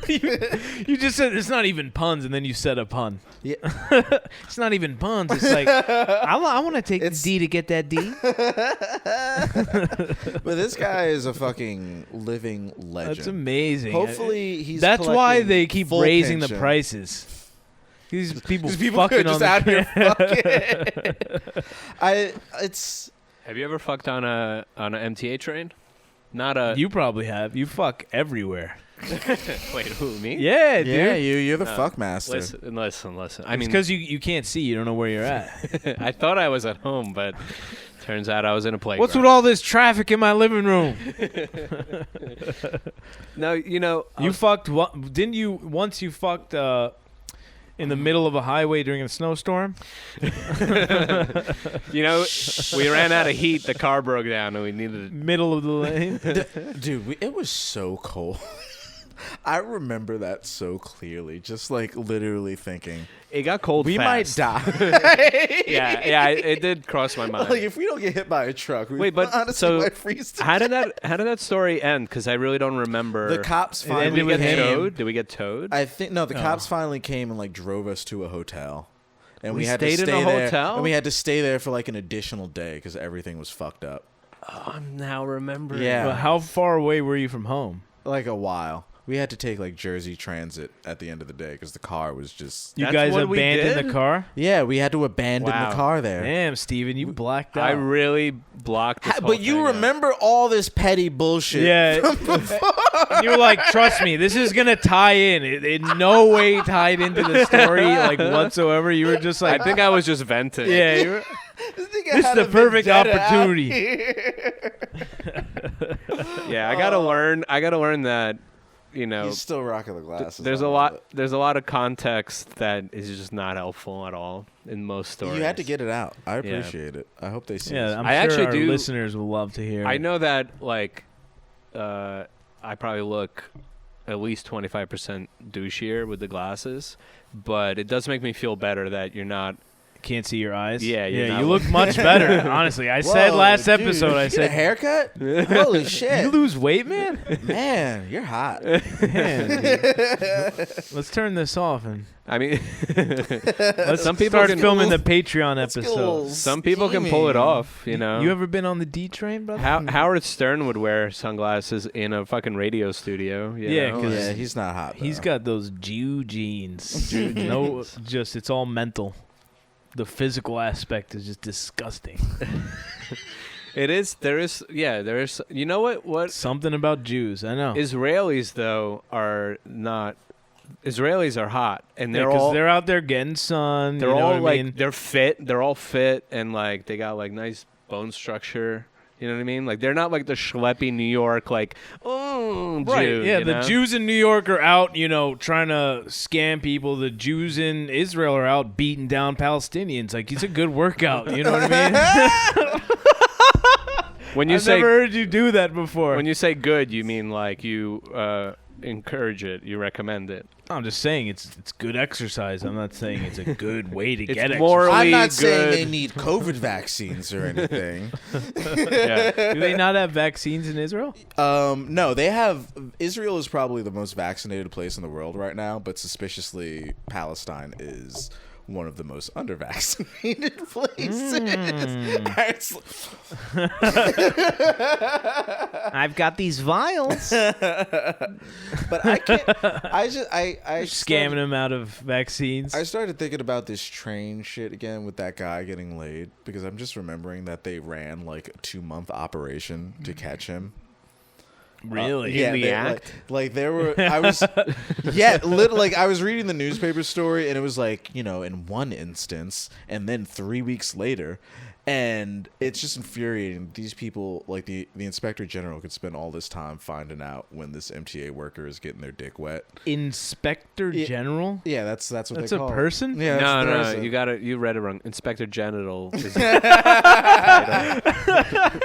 you just said it's not even puns, and then you said a pun. Yeah, it's not even puns. It's like I want to take the D to get that D. But this guy is a fucking living legend. That's amazing. Hopefully, he's. That's why they keep raising pension. The prices. These people just fucking on out the here fucking. Have you ever fucked on a MTA train? Not a. You probably have. You fuck everywhere. Wait, who, me? Yeah, dude. Yeah, you're the fuck master. Listen. I mean, because you can't see, you don't know where you're at. I thought I was at home, but turns out I was in a playground. What's with all this traffic in my living room? No, you know, you fucked. Didn't you? Once you fucked in the middle of a highway during a snowstorm. You know, we ran out of heat. The car broke down, and we needed middle of the lane. Dude, it was so cold. I remember that so clearly, just like literally thinking it got cold. We fast. might die. yeah, it did cross my mind. Like if we don't get hit by a truck, we honestly so might freeze to how did that story end? Because I really don't remember. The cops finally Did we get towed? I think no. The cops finally came and like drove us to a hotel, and we had stayed to stay in a there. hotel, and we had to stay there for like an additional day because everything was fucked up. Oh, I'm now remembering. Yeah. Well, how far away were you from home? Like a while. We had to take like Jersey Transit at the end of the day because the car was just. You That's guys what we abandoned did? the car? Yeah, we had to abandon Wow. the car there. Damn, Steven, you blacked out. I really blocked this whole But you thing out. remember all this petty bullshit. Yeah. You were like, trust me, this is going to tie in. It in no way tied into the story like whatsoever. You were just like. I think I was just venting. Yeah, you were. This This is the perfect opportunity. Yeah, I gotta learn that, you know, He's still rocking the glasses. there's I a love lot it. there's a lot of context that is just not helpful at all in most stories. You had to get it out. I appreciate it. I hope they see this. Yeah, I'm I sure actually our do- listeners will love to hear. I know that like I probably look at least 25% douchier with the glasses, but it does make me feel better that you're not. Can't see your eyes. Yeah, you're yeah. not You look much better. Honestly, I said Whoa, last dude, episode. I did you get a said, haircut. Holy shit! "You lose weight, man." Man, you're hot. Man, dude. Let's turn this off and I mean, let's some people start can filming the Patreon Let's get a episode. little some people can pull it steamy. off. You know, You ever been on the D train, brother? Howard Stern would wear sunglasses in a fucking radio studio. You Yeah, know? 'cause Yeah, he's not hot. He's though. got those Jew genes. No, just it's all mental. The physical aspect is just disgusting. It is. There is. Yeah. There is. You know what? What Something about Jews, I know. Israelis though are not. Israelis are hot, and they're because all. they're out there getting sun. They're you know all what like I mean? they're fit. They're all fit, and like they got like nice bone structure. You know what I mean? Like they're not like the schleppy New York like Jew, Yeah, you the know? Jews in New York are out, trying to scam people. The Jews in Israel are out beating down Palestinians. Like, it's a good workout. You know what I mean? When you I've say never heard you do that before. when you say good, you mean like you encourage it, you recommend it. I'm just saying it's good exercise. I'm not saying it's a good way to It's get exercise. morally I'm not saying good. they need COVID vaccines or anything. Yeah. Do they not have vaccines in Israel? No, they have. Israel is probably the most vaccinated place in the world right now, but suspiciously, Palestine is one of the most under-vaccinated places. I've got these vials. But I can't. I Scamming them out of vaccines. I started thinking about this train shit again with that guy getting laid because I'm just remembering that they ran like a 2-month operation to catch him. Really? Yeah, the they- act? like there were. I was, yeah, like I was reading the newspaper story, and it was like in one instance, and then 3 weeks later, and it's just infuriating. These people, like the inspector general, could spend all this time finding out when this MTA worker is getting their dick wet. Inspector General? Yeah, that's what That's they a call it. person? Yeah, that's the No, person. you read it wrong. Inspector Genital. Is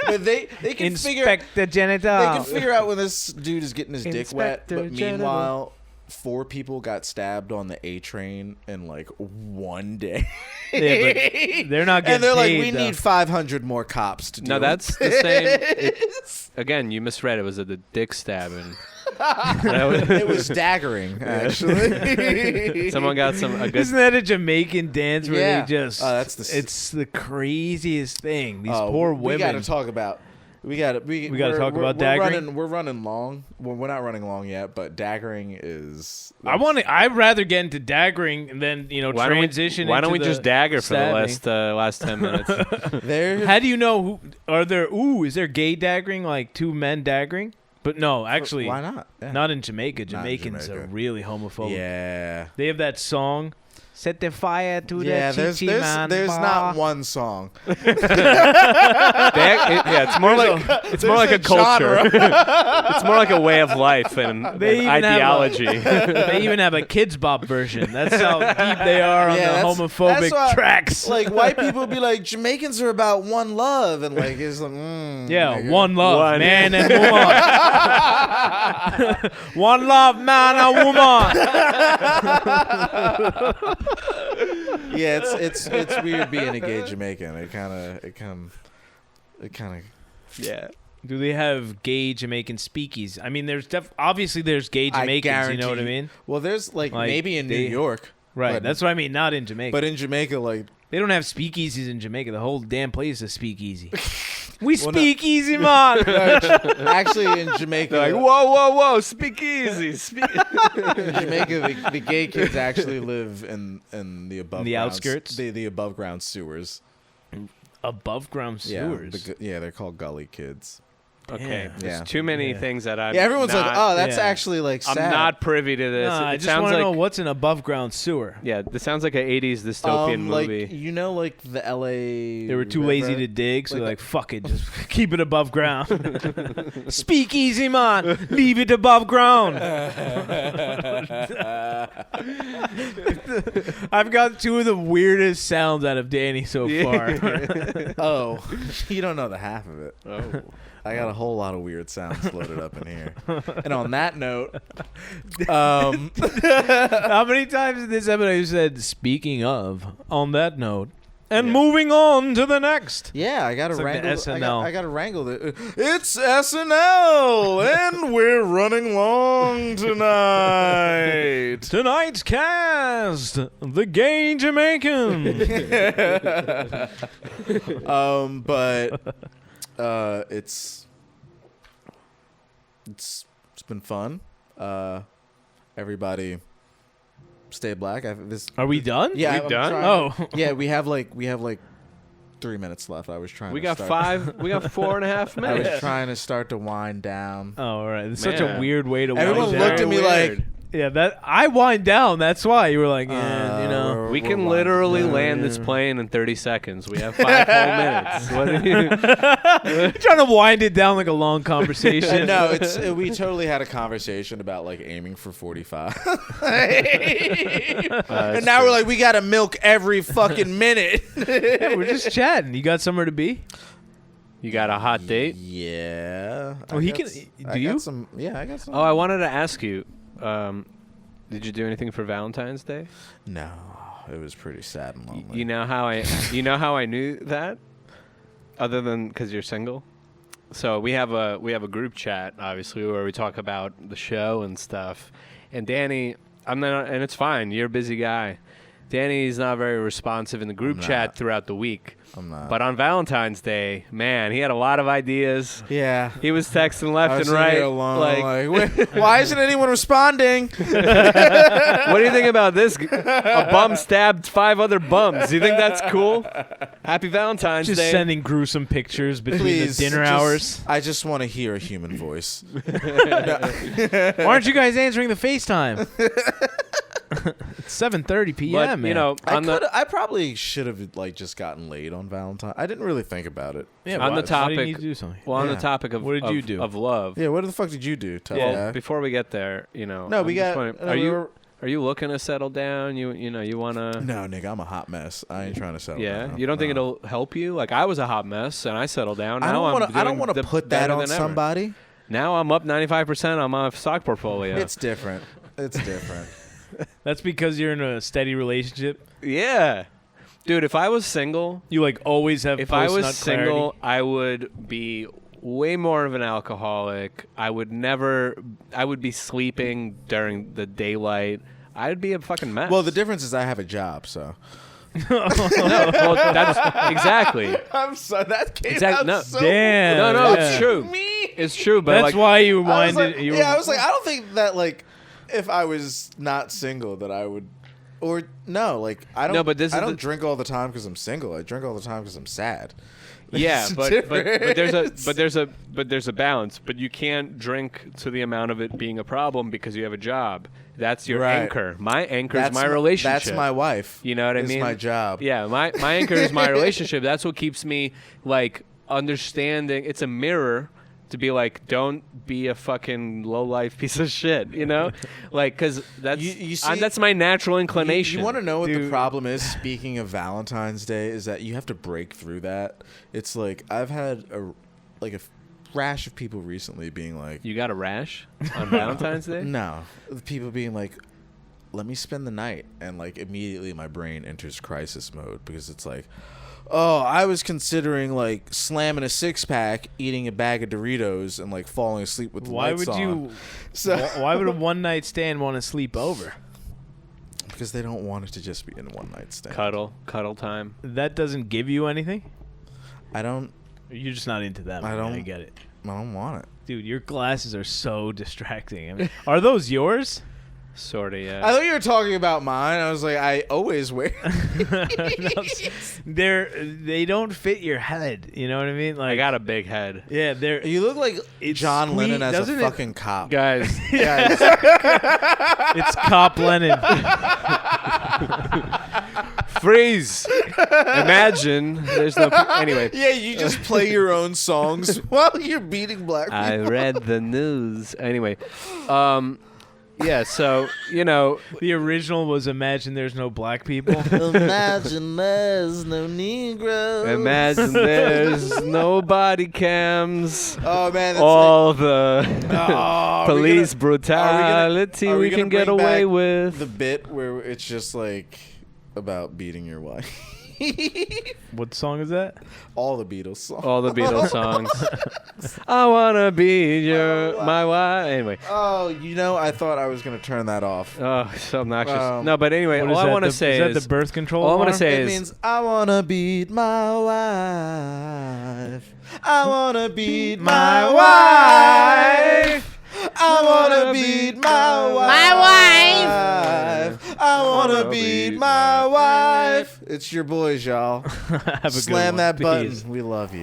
But they can figure. Inspector Genital. They can figure out when this dude is getting his dick wet, Inspector but General. meanwhile, 4 people got stabbed on the A train in like one day. Yeah, but they're not getting And they're like, paid, we though. need 500 more cops to do No, it." that's the same. Again, you misread. It was the dick stabbing. It was daggering, actually. Someone got a good. Isn't that a Jamaican dance where Yeah. they just? Oh, that's the. It's the craziest thing. These Oh, poor We women. got to talk about. We got to talk about daggering? We're running long. Well, we're not running long yet, but daggering is. I'd rather get into daggering than transition. Why don't we into just the dagger for stabbing. the last 10 minutes? There. How do you know who are there? Is there gay daggering, like 2 men daggering? But no, actually, Why not? Yeah. not in Jamaica. Not in Jamaicans are Jamaica. really homophobic. Yeah. They have that song. Set the fire to Yeah, the chichi man. there's bar." not one song. It's more like a culture. It's more like a way of life and They even have a- ideology. They even have a Kids Bop version. That's how deep they are on Yeah, the that's homophobic why, tracks. Like white people be like, Jamaicans are about one love, and like it's like, yeah, nigga. one love, One. man and woman. One love, man and woman. Yeah, it's weird being a gay Jamaican. It kind of. Yeah. Do they have gay Jamaican speakeasy? I mean, obviously there's gay Jamaicans. You know what I mean? Well, there's like maybe in New they- York, Right. but- That's what I mean. Not in Jamaica. but in Jamaica, like they don't have speakeasies in Jamaica. The whole damn place is speakeasy. We speak easy, man. Actually, in Jamaica, They're like, whoa, speak easy. in Jamaica, the gay kids actually live in the above outskirts, the above ground sewers. Above ground sewers. Yeah, they're called gully kids. Okay, there's Yeah. too many things that I'm. Everyone's like, oh, that's yeah. actually like sad. I'm not privy to this. I It just sounds want to know like what's an above ground sewer. yeah, this sounds like an '80s dystopian movie. Like, you know, like the L.A. They were too river? lazy to dig, so Like they're like, fuck it, just keep it above ground. Speak easy, man. Leave it above ground. I've got two of the weirdest sounds out of Danny so far. Oh, you don't know the half of it. Oh. I got a whole lot of weird sounds loaded up in here. And on that note, how many times in this episode you said, speaking of, on that note, and moving on to the next? Yeah, I got to like wrangle. SNL. I got to wrangle it. It's SNL, and we're running long tonight. Tonight's cast, the gay Jamaican. But it's been fun. Everybody, stay black. Are we done? Yeah, We done? Oh. Yeah, we have like 3 minutes left. I was trying. We to got start. 5. We got 4.5 I minutes. was trying to start to wind down. Oh, all right. It's such a Man. weird way to Everyone wind looked down. at me like, Yeah, that I wind down. That's why you were like, yeah, you know. We we're can winding literally down. land this plane in 30 seconds. We have 5 whole minutes. What are you? Trying to wind it down like a long conversation. No, we totally had a conversation about like aiming for 45. And now we're like, we gotta milk every fucking minute. Yeah, we're just chatting. You got somewhere to be? You got a hot date? Yeah. Oh, he can. Do you? I got some. Oh, I wanted to ask you. Did you do anything for Valentine's Day? No, it was pretty sad and lonely. You know how I knew that? Other than because you're single. So we have a group chat, obviously, where we talk about the show and stuff. And Danny, and it's fine. You're a busy guy. Danny's not very responsive in the group chat throughout the week. I'm not. But on Valentine's Day, man, he had a lot of ideas. Yeah. He was texting left I was and sitting right. here alone, like, why isn't anyone responding? What do you think about this? A bum stabbed 5 other bums. Do you think that's cool? Happy Valentine's Just Day. sending gruesome pictures between Please, the dinner hours. I just want to hear a human voice. Why aren't you guys answering the FaceTime? It's 7:30 p.m. But, man. you know, I probably should have like just gotten laid on Valentine. I didn't really think about it. yeah, on why, the topic- why do you need to do something? well, on the Yeah. topic of What did you do? of love. Yeah, what the fuck did you do? Tough Well, guy? before we get there, you know. No, I'm we just got. wondering, are you looking to settle down? You know, you wanna. No, nigga, I'm a hot mess. I ain't trying to settle Yeah, down. you don't think No. it'll help you? Like I was a hot mess and I settled down. Now I don't I'm want to doing put that better on than ever. somebody. Now I'm up 95% on my stock portfolio. It's different. It's different. That's because you're in a steady relationship. Yeah, dude. If I was single, You like always have. if I was post-nut single, clarity. I would be way more of an alcoholic. I would be sleeping during the daylight. I'd be a fucking mess. Well, the difference is I have a job, so. no, well, that's exactly. I'm sorry. That came Exact- no, Damn. No, yeah. it's true. Me. It's true, but That's like, why you I was winded. like, you I was like, I don't think that like, if I was not single, that I would, or no, like I don't. No, but this I is don't the- drink all the time because I'm single. I drink all the time because I'm sad. yeah, It's but different. there's a balance. But you can't drink to the amount of it being a problem because you have a job. That's your Right. anchor. My anchor is That's my relationship. That's my wife. You know what I It's mean? my job. Yeah, my anchor is my relationship. That's what keeps me like understanding. It's a mirror to be like, don't be a fucking low life piece of shit. You know, like because that's You see- that's my natural inclination. You want to know what the Dude. problem is? Speaking of Valentine's Day, is that you have to break through that. It's like I've had a rash of people recently being like, You got a rash on Valentine's Day? no, people being like, let me spend the night, and like immediately my brain enters crisis mode because it's like, oh, I was considering like slamming a 6-pack, eating a bag of Doritos, and like falling asleep with the Why lights would on. you? So Why would a one night stand want to sleep over? because they don't want it to just be in one night stand. Cuddle time. That doesn't give you anything. I don't. You're just not into them. I get it. I don't want it. Dude, your glasses are so distracting. I mean, are those yours? Sorta, yeah. I thought you were talking about mine. I was like, I always wear. They don't fit your head. You know what I mean? Like I got a big head. Yeah, You look like John Lennon as a fucking cop. Guys. It's Cop Lennon. Freeze. Imagine there's no anyway. Yeah, you just play your own songs while you're beating black people. I read the news. Anyway, yeah, so, The original was Imagine There's No Black People. Imagine there's no Negro. Imagine there's no body cams. Oh, man. That's all the police brutality we can get away with. The bit where it's just like about beating your wife. What song is that? All the Beatles songs. All the Beatles songs. I wanna be my wife. Anyway. Oh, I thought I was gonna turn that off. Oh, so obnoxious. No, but anyway, all I want to say is that the birth control? All I want to say it means I wanna beat my wife. I wanna beat my wife. I wanna beat my wife. I wanna beat my wife. It's your boys, y'all. Have a Slam good one. that button. Peace. We love you.